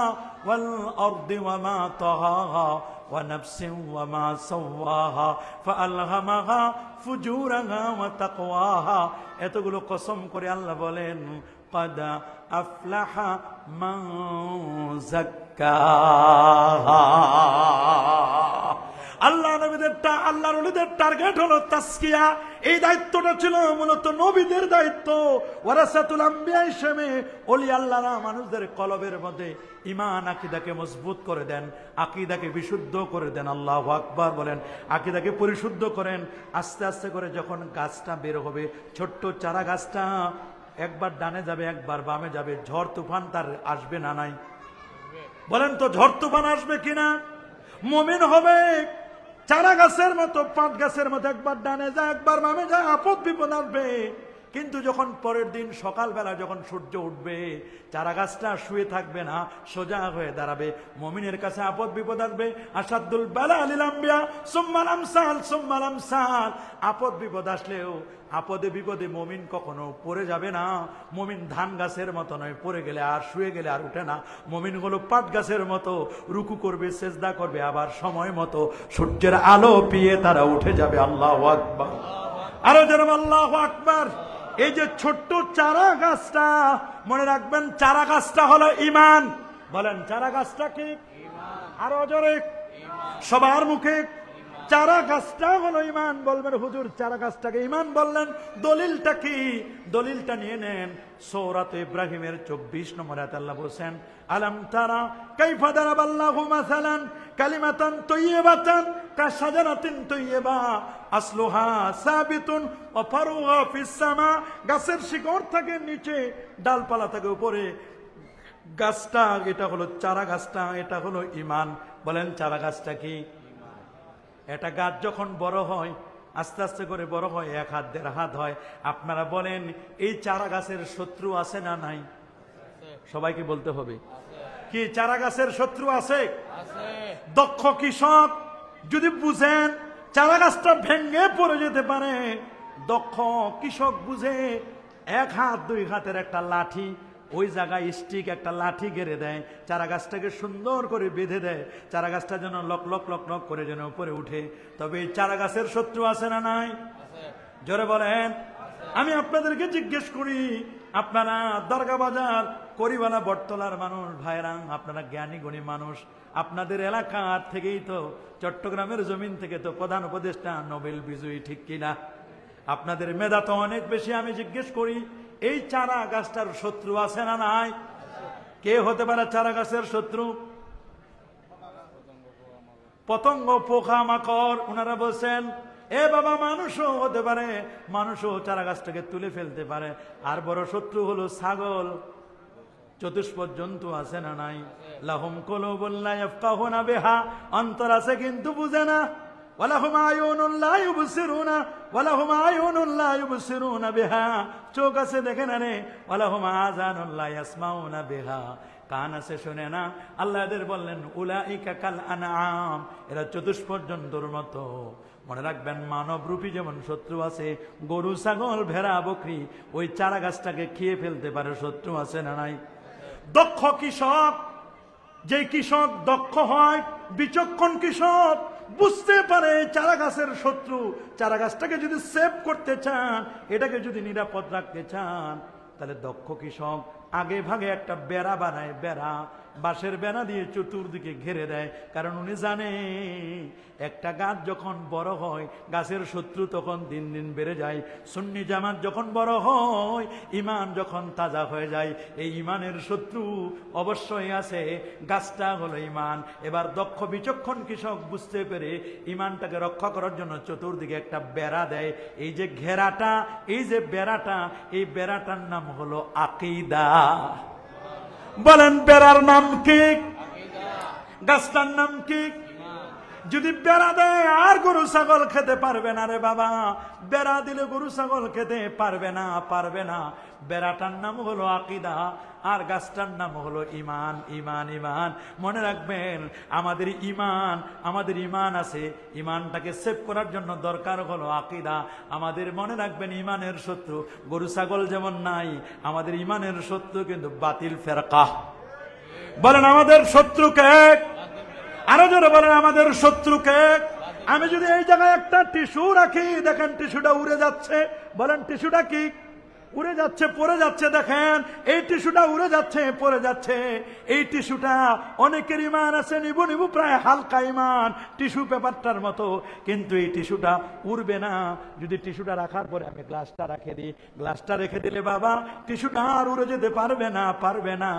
ওয়াল আরদি ওয়া মা তাহাহা ونفس وما سواها فألهمها فجورها وتقواها। এতগুলো কসম করে আল্লাহ বলেন, قد أفلح من زكاها। আল্লাহর ওলিদের টার্গেট হলো তাসকিয়া। এই দায়িত্বটা ছিল মূলত নবীদের দায়িত্ব। ওয়ারাসাতুল আম্বিয়া হিসেবে ওলি আল্লাহরা মানুষদের কলবের মধ্যে ঈমান আকীদাকে মজবুত করে দেন, আকীদাকে বিশুদ্ধ করে দেন। আল্লাহু আকবার বলেন। আকীদাকে পরিশুদ্ধ করেন। আস্তে আস্তে করে যখন গাছটা বের হবে, ছোট্ট চারা গাছটা একবার ডানে যাবে, একবার বামে যাবে, ঝড় তুফান তার আসবে না নাই? বলেন তো, ঝড় তুফান আসবে কিনা? মুমিন হবে চারা গাছের মতো, পাট গাছের মতো, একবার ডানে যায় একবার বামে যায়, আপদ বিপদ আসবে। কিন্তু যখন পরের দিন সকালবেলা যখন সূর্য উঠবে, চারা গাছটা শুয়ে থাকবে না, সোজা হয়ে দাঁড়াবে। মুমিনের কাছে আপদ বিপদ আসবে। আসাদুল বালা লিল আম্বিয়া সুম্মাল আমসাল সুম্মাল আমসাল। আপদ বিপদ আসলেও আপদে বিপদে মুমিন কখনো পড়ে যাবে না। মুমিন ধান গাছের মতো নয়, পড়ে গেলে আর শুয়ে গেলে আর উঠে না। মুমিন হলো পাট গাছের মতো, রুকু করবে, সেজদা করবে, আবার সময় মতো সূর্যের আলো পেয়ে তারা উঠে যাবে। আল্লাহু আকবার। আরো যেরকম আল্লাহু আকবার। এই যে ছোট্ট চারা গাছটা, মনে রাখবেন, চারা গাছটা হলো ঈমান। বলেন, চারা গাছটা কি? আরো জোরে সবার মুখে, চারা গাছটা হলো ঈমান। বলবেন, হুজুর চারা গাছটাকে ঈমান বললেন, দলিলটা কি? দলিলটা নিয়ে নেন। সূরাতে ইব্রাহিমের 24 নম্বর আয়াতে আল্লাহ বলেন, আলাম তারা কাইফা দারাবাল্লাহু মাসালান কালিমাতান তাইয়্যিবাতান কাশাজারাতিন তাইয়্যিবা আসলুহা সাবিতুন ওয়া ফারুহা ফিস সামা। গাছের শিকড় থাকে নিচে, ডালপালা থাকে উপরে, গাছটা, এটা হলো চারা গাছটা, এটা হলো ঈমান। বলেন চারা গাছটা কি? এটা গাছ যখন বড় হয়, আস্তে আস্তে করে বড় হয়, 1 হাত 1.5 হাত হয়। আপনারা বলেন এই চারা গাছের শত্রু আছে না নাই? সবাইকে বলতে হবে কি চারা গাছের শত্রু আছে? দক্ষ কৃষক যদি বুঝেন চারা গাছটা ভেঙে পড়ে যেতে পারে, দক্ষ কৃষক বুঝে 1 হাত 2 হাতের একটা লাঠি, ওই জায়গায় স্টিক একটা লাঠি গেড়ে দেয়, চারা গাছটাকে সুন্দর করে বেঁধে দেয়, চারা গাছটা যেন লক লক লক লক করে যেন উপরে উঠে। তবে এই চারা গাছের শত্রু আছে না নাই? জোরে বলেন। আমি আপনাদেরকে জিজ্ঞেস করি, আপনারা দরগা বাজার করিবালা বটতলার মানুষ ভাইরা, আপনারা জ্ঞানী গুণী মানুষ, আপনাদের এলাকার থেকেই তো, চট্টগ্রামের জমিন থেকে তো প্রধান উপদেষ্টা নোবেল বিজয়ী, ঠিক কিনা? আপনাদের মেধা তো অনেক বেশি। আমি জিজ্ঞেস করি, এই চারা গাছটার শত্রু আছে না নাই? কে হতে পারে চারা গাছের শত্রু? পতঙ্গ, পোকা মাকড়। ওনারা বলছেন এ বাবা মানুষও হতে পারে, মানুষও চারা গাছটাকে তুলে ফেলতে পারে। আর বড় শত্রু হলো ছাগল। চতুষ্পদ জন্তু আছে না নাই? লাহুম কুলুবুন লা ইয়াফকাহুনা বিহা, অন্তর আছে কিন্তু বুঝে না। ওয়ালাহুম আয়ুনুন লা ইউবসিরুনা ওয়ালাহুম আয়ুনুন লা ইউবসিরুনা বিহা, চোখ আছে দেখে না রে। ওয়ালাহুম আযানুন লা ইয়াসমাউনা বিহা, কান আছে শুনে না। আল্লাহ এদের বললেন উলাইকা কাল আনআম, এরা চতুষ্পদ জন্তুর মতো। মনে রাখবেন মানব রূপী যেমন শত্রু আছে, গরু ছাগল ভেড়া বকরি ওই চারা গাছটাকে খেয়ে ফেলতে পারে, শত্রু আছে না নাই? দক্ষ কৃষক, যে কৃষক দক্ষ হয়, বিচক্ষণ কৃষক বুঝতে পারে চারা গাছের শত্রু। চারা গাছটাকে যদি সেভ করতে চান, এটাকে যদি নিরাপদ রাখতে চান, তাহলে দক্ষ কৃষক আগে ভাগে একটা বেড়া বানায়, বেড়া, বাঁশের বেড়া দিয়ে চতুর্দিকে ঘিরে দেয়। কারণ উনি জানে একটা গাছ যখন বড় হয়, গাছের শত্রু তখন দিন দিন বেড়ে যায়। সুন্নি জামাত যখন বড় হয়, ঈমান যখন তাজা হয়ে যায়, এই ঈমানের শত্রু অবশ্যই আছে, গাছটা হলো ঈমান। এবার দক্ষ বিচক্ষণ কৃষক বুঝতে পেরে ঈমানটাকে রক্ষা করার জন্য চতুর্দিকে একটা বেড়া দেয়। এই যে ঘেরাটা, এই যে বেড়াটা, এই বেড়াটার নাম হলো আকীদা। বলেন বেড়ার নাম কি? গাছটার নাম কি? যদি বেড়া দেয় আর গরু ছাগল খেতে পারবে না রে বাবা, বেড়া দিলে গরু ছাগল খেতে পারবে না, পারবে না। বেড়াটার নাম হলো আকীদা, আর গাছটার নাম হলো ঈমান। ঈমান, ঈমান। মনে রাখবেন আমাদের ঈমান আছে, ঈমানটাকে সেভ করার জন্য দরকার হলো আকীদা। আমাদের মনে রাখবেন ঈমানের শত্রু গরু ছাগল যেমন নাই, আমাদের ঈমানের শত্রু কিন্তু বাতিল ফেরকা। বলেন আমাদের শত্রু কে? আরো জোরে বলেন আমাদের শত্রু কে? আমি যদি এই জায়গায় একটা টিস্যু রাখি, দেখেন টিস্যুটা উড়ে যাচ্ছে, বলেন টিস্যুটা কি? উড়ে যাচ্ছে, পড়ে যাচ্ছে। দেখেন এই টিস্যুটা উড়ে যাচ্ছে, পড়ে যাচ্ছে। এই টিস্যুটা অনেকের ঈমান আছে নিবু নিবু, প্রায় হালকা ঈমান, টিস্যু পেপারটার মতো, কিন্তু এই টিস্যুটা উড়বে না। যদি টিস্যুটা রাখার পরে আমি গ্লাসটা রেখে দিই, গ্লাসটা রেখে দিলে বাবা টিস্যুটা আর উড়ে যেতে পারবে না, পারবে না।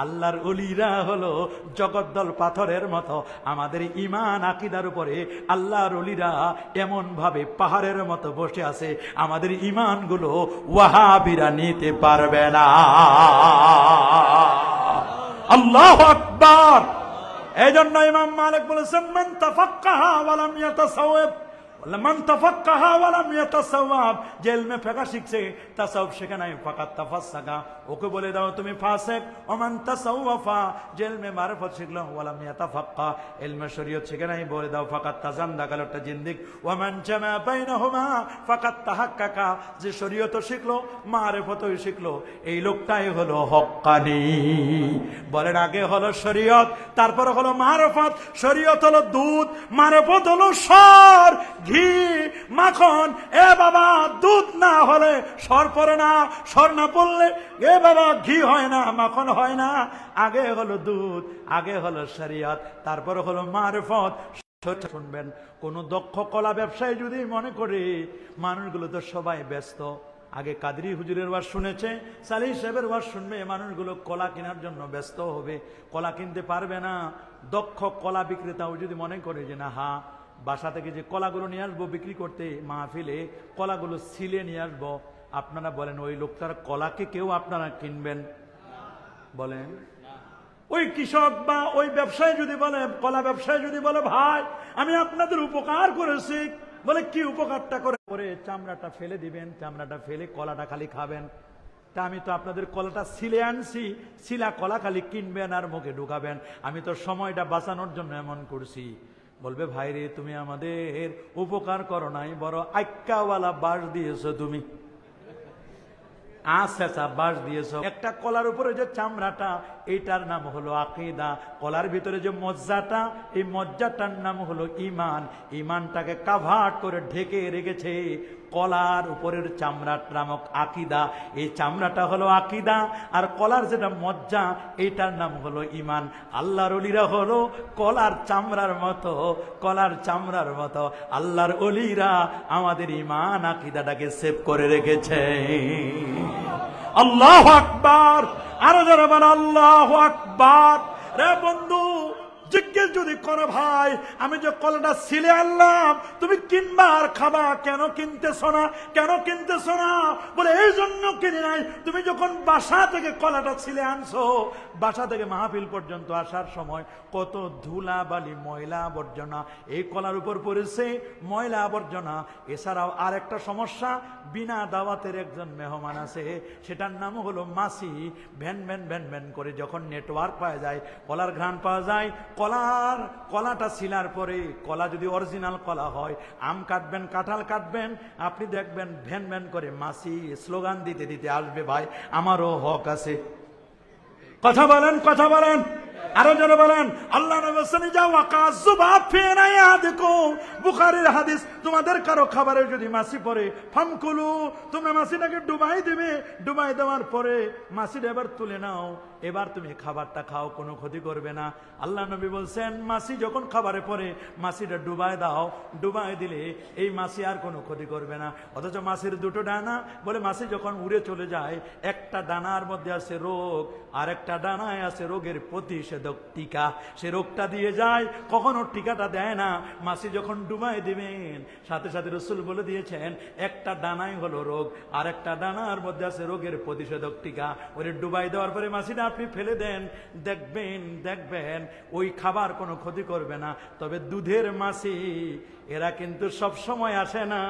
আল্লাহর ওলিরা হলো জগদ্দল পাথরের মতো। আমাদের ঈমান আকীদার উপরে আল্লাহর ওলিরা এমন ভাবে পাহাড়ের মতো বসে আছে, আমাদের ঈমানগুলো ওয়াহাবিরা নিতে পারবে না। আল্লাহু আকবার। এই জন্য ইমাম মালিক বলেছেন মান তাফাক্কাহা ওয়া লাম ইয়াতাসাওয়াব, মান তাফাক্কাহা ওয়া লাম ইয়াতাসাওয়াব, যে ইলমে ফিকহ শিখছে তাসাউফ শেখে নাই, ফাকাত তাফাসসাকা, ওকে বলে দাও তুমি ফাসিক। ওয়া মান তাসাওয়াফা, যে ইলমে মারিফত শিখলো ওয়া লাম ইয়াতাফাক্কা, ইলমে শরীয়ত শিখে নাই, বলে দাও ফাকাত তাজান্দাকা, একটা জিন্দিক। ওয়া মান জামা বাইনাহুমা ফাকাত তাহাক্কাকা, যে শরীয়ত শিখলো মারিফতও শিখলো, এই লোকটাই হলো হক্কানি। বলেন আগে হলো শরীয়ত, তারপর হলো মারিফত। শরীয়ত হলো দুধ, মারিফত হলো সর, ঘি, মাখন। এ বাবা দুধ না হলে সর পড়ে না, সর না পড়লে এ বাবা ঘি হয় না, মাখন হয় না। আগে হলো দুধ, আগে হলো শরীয়ত, তারপর হলো মারিফত। শুনবেন কোন দক্ষ কলা ব্যবসায়ী যদি মনে করে মানুষগুলো তো সবাই ব্যস্ত, আগে কাদরি হুজুরের ওয়াজ শুনেছে, সালি সাহেবের ওয়াজ শুনবে, মানুষগুলো কলা কেনার জন্য ব্যস্ত হবে, কলা কিনতে পারবে না। দক্ষ কলা বিক্রেতাও যদি মনে করে যে না, হ্যাঁ বাসা থেকে যে কলাগুলো নিয়ে আসবো বিক্রি করতে, মাহফিলে কলাগুলো ছিলে নিয়ে আসবো, আপনারা বলেন ওই লোকটার কলাকে কেউ আপনারা কিনবেন? বলেন ওই কৃষক বা ওই ব্যবসায়ী যদি বলে, কলা ব্যবসায়ী যদি বলে, ভাই আমি আপনাদের উপকার করেছি, বলে কি উপকারটা করে চামড়াটা ফেলে দিবেন, চামড়াটা ফেলে কলাটা খালি খাবেন। তা আমি তো আপনাদের কলাটা ছিলে আনছি, শিলা কলা খালি কিনবেন আর মুখে ঢুকাবেন, আমি তো সময়টা বাঁচানোর জন্য এমন করছি। বলবে ভাই রে, তুমি আমাদের উপকার করো নাই, বড় আইক্কাওয়ালা বাস দিয়েছো তুমি, আচ্ছা বাস দিয়েছো। একটা কলার উপরে যে চামড়াটা, এইটার নাম হলো আকীদা। কলার ভিতরে যে মজ্জাটা, এই মজ্জাটার নাম হলো ঈমান। ঈমানটাকে কাভার করে ঢেকে রেখেছে কলার উপরের চামড়া নামক আকীদা। এই চামড়াটা হলো আকীদা, আর কলার যেটা মজ্জা, এইটার নাম হলো ঈমান। আল্লাহর ওলিরা হলো কলার চামড়ার মতো, কলার চামড়ার মতো। আল্লাহর ওলিরা আমাদের ঈমান আকীদাটাকে সেভ করে রেখেছে। আল্লাহু আকবার, আরো যারা বলে আল্লাহু আকবার। রে বন্ধু, জিজ্ঞেস যদি করো ভাই আমি যে কলাটা ছিলে আনলাম তুমি কিনবা আর খাবা, কেন কিনতেছো না, কেন কিনতেছো না? বলে এই জন্য কিনে নাই, তুমি যখন বাসা থেকে কলাটা ছিলে আনছো, বাসা থেকে মাহফিল পর্যন্ত আসার সময় কত ধুলা বালি ময়লা আবর্জনা এই কলার উপর পড়েছে, ময়লা আবর্জনা। এছাড়াও আর একটা সমস্যা, বিনা দাওয়াতের একজন মেহমান আছে, সেটার নাম হলো মাছি। ভ্যান ভ্যান ভ্যান ভ্যান করে যখন নেটওয়ার্ক পাওয়া যায়, কলার ঘ্রাণ পাওয়া যায়, কলাটা ছিলার পরে, কলা যদি অরিজিনাল কলা হয়, আম কাটবেন, কাঁঠাল কাটবেন, আপনি দেখবেন ভ্যান ভ্যান করে মাছি স্লোগান দিতে দিতে আসবে, ভাই আমারও হক আছে। কথা বলেন, কথা বলেন, আরো যারা বলেন। আল্লাহ নবী বলেন, যাও ওয়াকাযুবা ফিনা ইয়াদিকুম, বুখারীর হাদিস, তোমাদের কারো খাবারে যদি মাছি পড়ে, ফামকুলু, তোমরা মাছিটাকে ডুবাই দিবে, ডুবাই দেওয়ার পরে মাছিটা এবার তুলে নাও, এবার তুমি খাবারটা খাও, কোনো ক্ষতি করবে না। আল্লাহ নবী বলছেন, মাছি যখন খাবারে পড়ে মাছিটা ডুবাই দাও, ডুবাই দিলে এই মাছি আর কোনো ক্ষতি করবে না। অথচ মাছির দুটো ডানা, বলে মাছি যখন উড়ে চলে যায়, একটা ডানার মধ্যে আছে রোগ, আর একটা ডানায় আছে রোগের প্রতিষেধক টিকা, সে রোগটা দিয়ে যায়, কখনো টিকাটা দেয় না। মাছি যখন ডুবাই দিবেন, সাথে সাথে রাসূল বলে দিয়েছেন, একটা ডানাই হলো রোগ, আর একটা ডানার মধ্যে আছে রোগের প্রতিষেধক টিকা। ওরে ডুবাই দেওয়ার পরে মাছিটা আপনি ফেলে দেন, দেখবেন ওই খাবার কোনো ক্ষতি করবে না। তবে দুধের মাছি এরা কিন্তু সব সময় আসে না,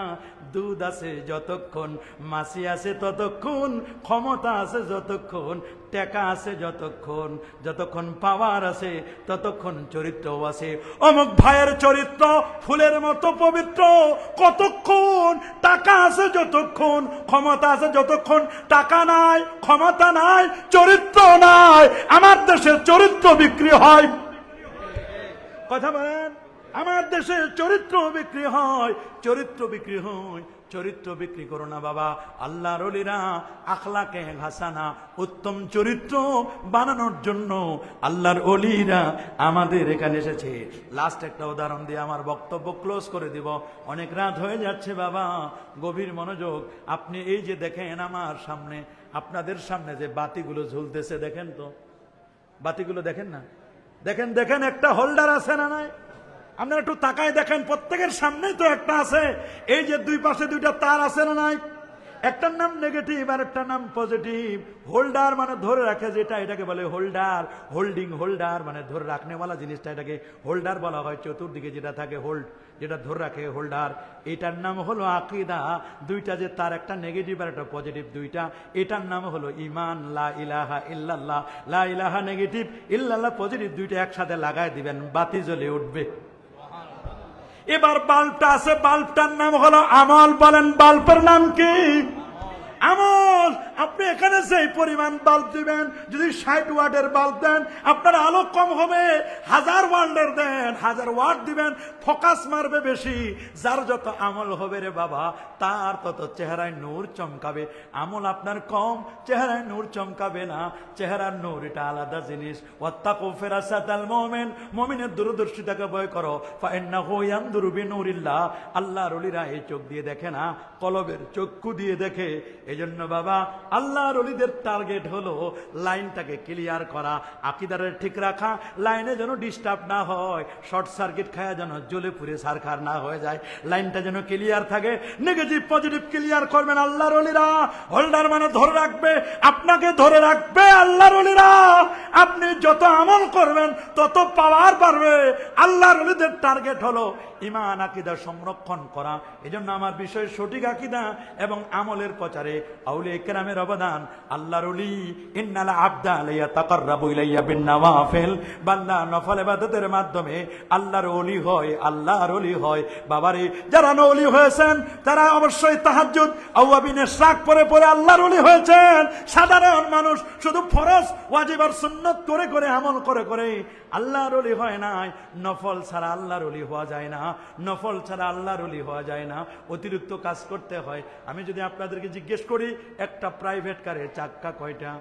দুধ আছে যতক্ষণ, মাছি আছে ততক্ষণ, ক্ষমতা আছে যতক্ষণ, টাকা আছে যতক্ষণ, যতক্ষণ পাওয়ার আছে ততক্ষণ চরিত্রও আছে। অমুক ভাইয়ের চরিত্র ফুলের মতো পবিত্র, কতক্ষণ টাকা আছে যতক্ষণ, ক্ষমতা আছে যতক্ষণ, টাকা নাই, ক্ষমতা নাই, চরিত্র নাই। আমার দেশের চরিত্র বিক্রি হয়, কথা বলেন, আমার দেশে চরিত্র বিক্রি হয়, চরিত্র বিক্রি হয়। চরিত্র বিক্রি করো না বাবা। আল্লাহর ওলিরা আখলাকে হাসানা, উত্তম চরিত্র বানানোর জন্য আল্লাহর ওলিরা আমাদের এখানে এসেছে। লাস্ট একটা উদাহরণ দিয়ে আমার বক্তব্য ক্লোজ করে দিব, অনেক রাত হয়ে যাচ্ছে বাবা, গভীর মনোযোগ। আপনি এই যে দেখেন আমার সামনে, আপনাদের সামনে যে বাতিগুলো ঝুলতেছে, দেখেন তো বাতিগুলো, দেখেন না, দেখেন দেখেন একটা হোল্ডার আছে না নাই? আপনারা একটু তাকায় দেখেন, প্রত্যেকের সামনেই তো একটা আছে। এই যে দুই পাশে দুইটা তার আছে না নাই? একটার নাম নেগেটিভ আর একটার নাম পজিটিভ। হোল্ডার মানে ধরে রাখে যেটা, এটাকে বলে হোল্ডার। হোল্ডিং, হোল্ডার মানে ধরে রাখনেওয়ালা জিনিসটা, এটাকে হোল্ডার বলা হয়। চতুর্দিকে যেটা থাকে হোল্ড, যেটা ধরে রাখে, হোল্ডার। এটার নাম হলো আকীদা। দুইটা যে তার, একটা নেগেটিভ আর একটা পজিটিভ, দুইটা, এটার নাম হলো ঈমান। লা ইলাহা ইল্লাল্লাহ, লা ইলাহা নেগেটিভ, ইল্লাল্লাহ পজিটিভ, দুইটা একসাথে লাগায় দিবেন, বাতি জ্বলে উঠবে। এবার বাল্বটা আছে, বাল্বটার নাম হলো আমল। বলেন বাল্বের নাম কি? আমল। আপনি এখানে সেই পরিমাণ বাল্ব দিবেন, যদি 60 ওয়াটের বাল্ব দেন আপনার আলো কম হবে, 1000 ওয়াটের দেন, 1000 ওয়াট দিবেন, ফোকাস মারবে বেশি। যার যত আমল হবে রে বাবা, তার তত চেহারায় নূর চমকাবে। আমল আপনার কম, চেহারায় নূর চমকাবে না। চেহারার নূর এটা আলাদা জিনিস। ওয়াত্তাকু ফিরাসাতাল মুমিন, মুমিনের দূরদর্শিতাকে ভয় করো। ফাইন্নাহু ইয়ানদুরু বিনুরিল্লাহ, আল্লাহর ওলিরা এই চোখ দিয়ে দেখে না, কলবের চক্ষু দিয়ে দেখে। এজন্য বাবা আল্লাহর ওলিদের টার্গেট হলো লাইনটাকে ক্লিয়ার করা, আকীদারে ঠিক রাখা, লাইনে যেন ডিস্টার্ব না হয়, শর্ট সার্কিট খায়া যেন জ্বলে পুড়ে সারখার না হয়ে যায়, লাইনটা যেন ক্লিয়ার থাকে। নেগেটিভ পজিটিভ ক্লিয়ার করবেন আল্লাহর ওলিরা। হোল্ডার মানে ধরে রাখবে, আপনাকে ধরে রাখবে আল্লাহর ওলিরা। আপনি যত আমল করবেন তত পাওয়ার বাড়বে। আল্লাহর ওলিদের টার্গেট হলো ঈমান আকীদা সংরক্ষণ করা। এজন্য আমার বিষয় সঠিক আকীদা এবং আমলের প্রচারে আউলিয়া কেরামের অবদান। আল্লাহর ওলি ইন্নাল আবদা ইয়াতাকাররাবু ইলাইয়া বিন-নওয়াফিল, বান্দা নফল ইবাদতের মাধ্যমে আল্লাহর ওলি হয়, আল্লাহর ওলি হয়। বাবারে, যারা ওলি হয়েছেন তারা অবশ্যই তাহাজ্জুদ আওয়াবিন ইশরাক পরে পরে আল্লাহর ওলি হয়েছেন। সাধারণ মানুষ শুধু ফরজ ওয়াজিব আর সুন্নাত করে করে আমল করে করে আল্লাহর ওলি হয় নাই। নফল ছাড়া আল্লাহর ওলি হওয়া যায় না, নফল ছাড়া আল্লাহর ওলি হওয়া যায় না, অতিরিক্ত কাজ করতে হয়। আমি যদি আপনাদেরকে জিজ্ঞেস করি একটা প্রাইভেট কারের চাক্কা কয়টা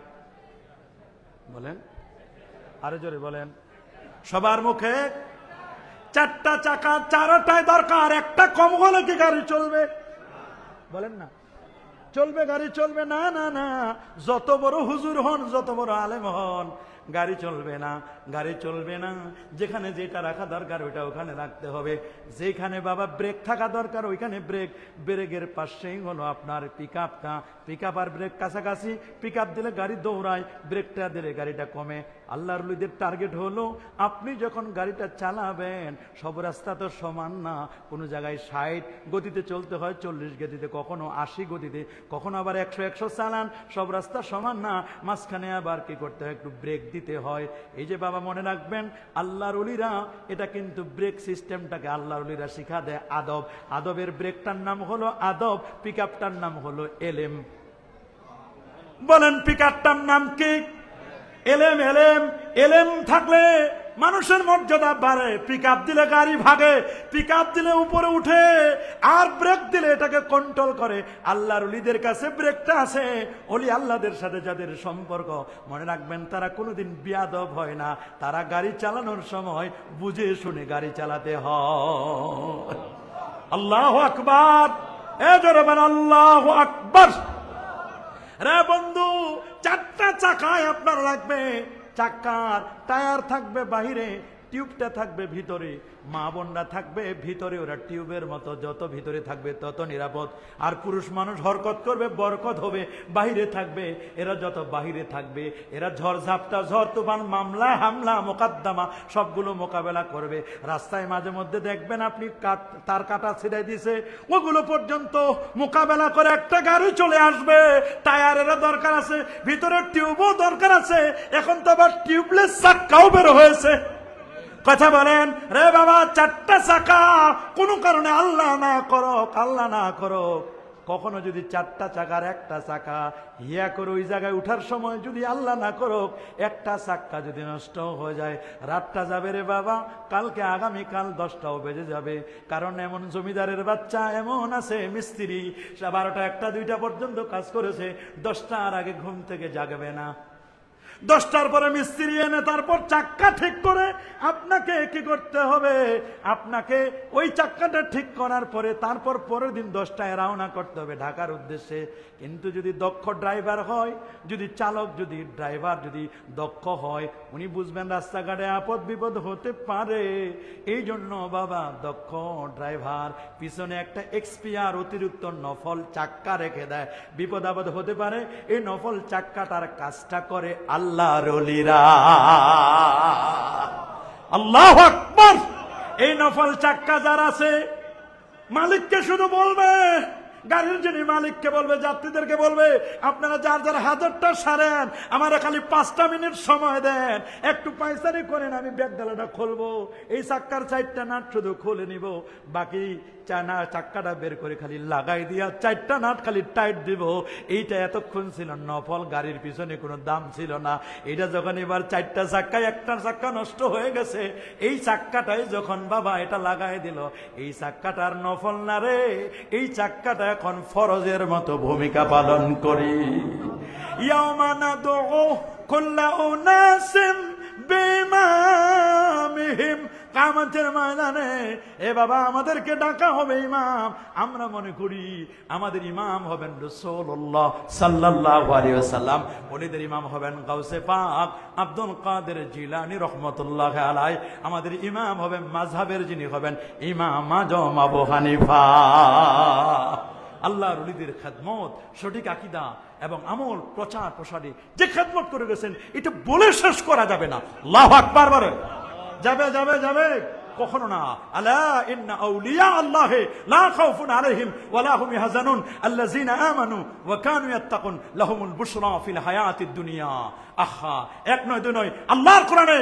বলেন, আরো জোরে বলেন। সবার মুখে চারটা চাকা, চারটায় দরকার, একটা কম হলে কি গাড়ি চলবে? বলেন না, চলবে? গাড়ি চলবে না। না না, যত বড় হুজুর হন, যত বড় আলেম হন, গাড়ি চলবে না, গাড়ি চলবে না। যেখানে যেটা রাখা দরকার ওইটা ওখানে রাখতে হবে। যেখানে বাবা ব্রেক থাকা দরকার ওইখানে ব্রেক। ব্রেকের পাশেই হলো আপনার পিকআপটা, পিকআপ আর ব্রেক কাছাকাছি। পিকআপ দিলে গাড়ি দৌড়ায়, ব্রেকটা দিলে গাড়িটা কমে। আল্লাহর ওলিদের টার্গেট হলো আপনি যখন গাড়িটা চালাবেন, সব রাস্তা তো সমান না। কোনো জায়গায় 60 গতিতে চলতে হয়, 40 গতিতে, কখনো 80 গতিতে, কখনো আবার 100 চালান। সব রাস্তা সমান না, মাঝখানে আবার কি করতে হয়, একটু ব্রেক দিতে হয়। এই যে বাবা মনে রাখবেন, আল্লাহর ওলিরা এটা কিন্তু ব্রেক সিস্টেমটাকে আল্লাহর ওলিরা শিখা দেয় আদব। আদবের ব্রেকটার নাম হলো আদব, পিকআপটার নাম হলো এলেম। বলেন পিকআপটার নাম কি? এলেম। এলেম এলেম থাকলে মানুষের মর্যাদা বাড়ে। পিকআপ দিলে গাড়ি ভাগে, পিকআপ দিলে উপরে উঠে, আর ব্রেক দিলে এটাকে কন্ট্রোল করে। আল্লাহর ওলিদের কাছে ব্রেকটা আছে। ওলি আল্লাহদের সাথে যাদের সম্পর্ক, মনে রাখবেন তারা কোনোদিন বিয়াদব হয় না। তারা গাড়ি চালানোর সময় বুঝে শুনে গাড়ি চালাতে হয়। আল্লাহু আকবার, এ জোরে বলেন আল্লাহু আকবার। রে বন্ধু, চারটা চাকায় আপনার লাগবে। চাকার টায়ার থাকবে বাহিরে, টিউবটা থাকবে ভিতরে। মা বোনরা থাকবে ভিতরে, ওরা টিউবের মতো, যত ভিতরে থাকবে তত নিরাপদ। আর পুরুষ মানুষ হরকত করবে, বরকত হবে। বাহিরে থাকবে, এরা যত বাহিরে থাকবে, এরা ঝড় ঝাপটা, ঝড় তুফান, মামলা হামলা, মোকদ্দমা সবগুলো মোকাবেলা করবে। রাস্তায় মাঝে মধ্যে দেখবেন আপনি তার কাটা ছিঁড়াই দিছে, ওগুলো পর্যন্ত মোকাবেলা করে একটা গাড়ি চলে আসবে। টায়ারেরও দরকার আছে, ভিতরে টিউবও দরকার আছে। এখন তো আবার টিউবলেস চাক্কাও বের হয়েছে। কথা বলেন রে বাবা, চারটা চাকা কোনো কারণে আল্লাহ না করক, আল্লাহ না করক, কখনো যদি চারটা চাকার একটা চাকা হিয়া করে ওই জায়গায় উঠার সময় যদি আল্লাহ না করুক একটা চাক্কা যদি নষ্ট হয়ে যায়, রাতটা যাবে রে বাবা, কালকে আগামীকাল 10টাও বেজে যাবে। কারণ এমন জমিদারের বাচ্চা এমন আছে, মিস্ত্রি 12টা 1টা 2টা পর্যন্ত কাজ করেছে, 10টার আগে ঘুম থেকে জাগবে না। 10টার পরে মিস্ত্রি এনে তারপর চাক্কা ঠিক করে আপনাকে কি করতে হবে, আপনাকে ওই চাক্কাটা ঠিক করার পরে তারপর পরের দিন 10টায় রওনা করতে হবে ঢাকার উদ্দেশ্যে। কিন্তু যদি দক্ষ ড্রাইভার হয়, যদি চালক, যদি ড্রাইভার যদি দক্ষ হয়, উনি বুঝবেন রাস্তাঘাটে আপদ বিপদ হতে পারে। এই জন্য বাবা দক্ষ ড্রাইভার পিছনে একটা এক্সপিয়ার অতিরিক্ত নফল চাক্কা রেখে দেয়, বিপদ আপদ হতে পারে। এই নফল চাক্কাটার কাজটা করে আল্লাহর ওলিরা। আল্লাহু আকবার। এই নফল চাক্কা যার আছে, মালিককে শুধু বলবে, গাড়ির যিনি মালিককে বলবে, যাত্রীদেরকে বলবে, আপনারা যার যার হাজারটা সারেন, আমার খালি 5টা মিনিট সময় দেন, একটু পায়চারি করেন, আমি ব্যাগডালাটা খুলবো, এই চাক্কার 4টা নাট শুধু খুলে নিব, বাকি চাক্কাটা বের করে খালি লাগাই দিয়া 4টা নাট খালি টাইট দিব। এইটা এতক্ষণ ছিল নফল, গাড়ির পিছনে কোনো দাম ছিল না। এটা যখন এবার 4টা চাক্কায় একটা চাক্কা নষ্ট হয়ে গেছে, এই চাক্কাটাই যখন বাবা এটা লাগাই দিল, এই চাক্কাটার নফল না রে, এই চাক্কাটা এখন ফরজের মতো ভূমিকা পালন করি। ইয়াউমা নাদউ কুল্লা উনাসিম বিমামিহিম, কিয়ামতের ময়দানে এ বাবা আমাদেরকে ডাকা হবে ইমাম। আমরা মনে করি আমাদের ইমাম হবেন রাসূলুল্লাহ সাল্লাল্লাহু আলাইহি ওয়াসাল্লাম, ওলিদের ইমাম হবেন গাউসে পাক আব্দুল কাদের জিলানী রাহমাতুল্লাহি আলাইহি, আমাদের ইমাম হবেন মাযহাবের যিনি হবেন ইমাম আজম আবু হানিফা। আল্লাহর ওলিদের খেদমত, সঠিক আকীদা এবং আমল প্রচার প্রসারে যে খেদমত করে গেছেন এটা বলে শেষ করা যাবে না। আল্লাহু আকবার বলে যাবে যাবে যাবে কখনো না। আলা ইন্না আউলিয়া আল্লাহি লা খাউফুন আলাইহিম ওয়া লা হুম ইয়াহজানুন আল্লাযিনা আমানু ওয়া কানু ইয়াত্তাকুন লাহুমুল বুশরা ফিল হায়াতিদ দুনিয়া। আহা, এক নয় দুই নয়, আল্লাহর কোরআনে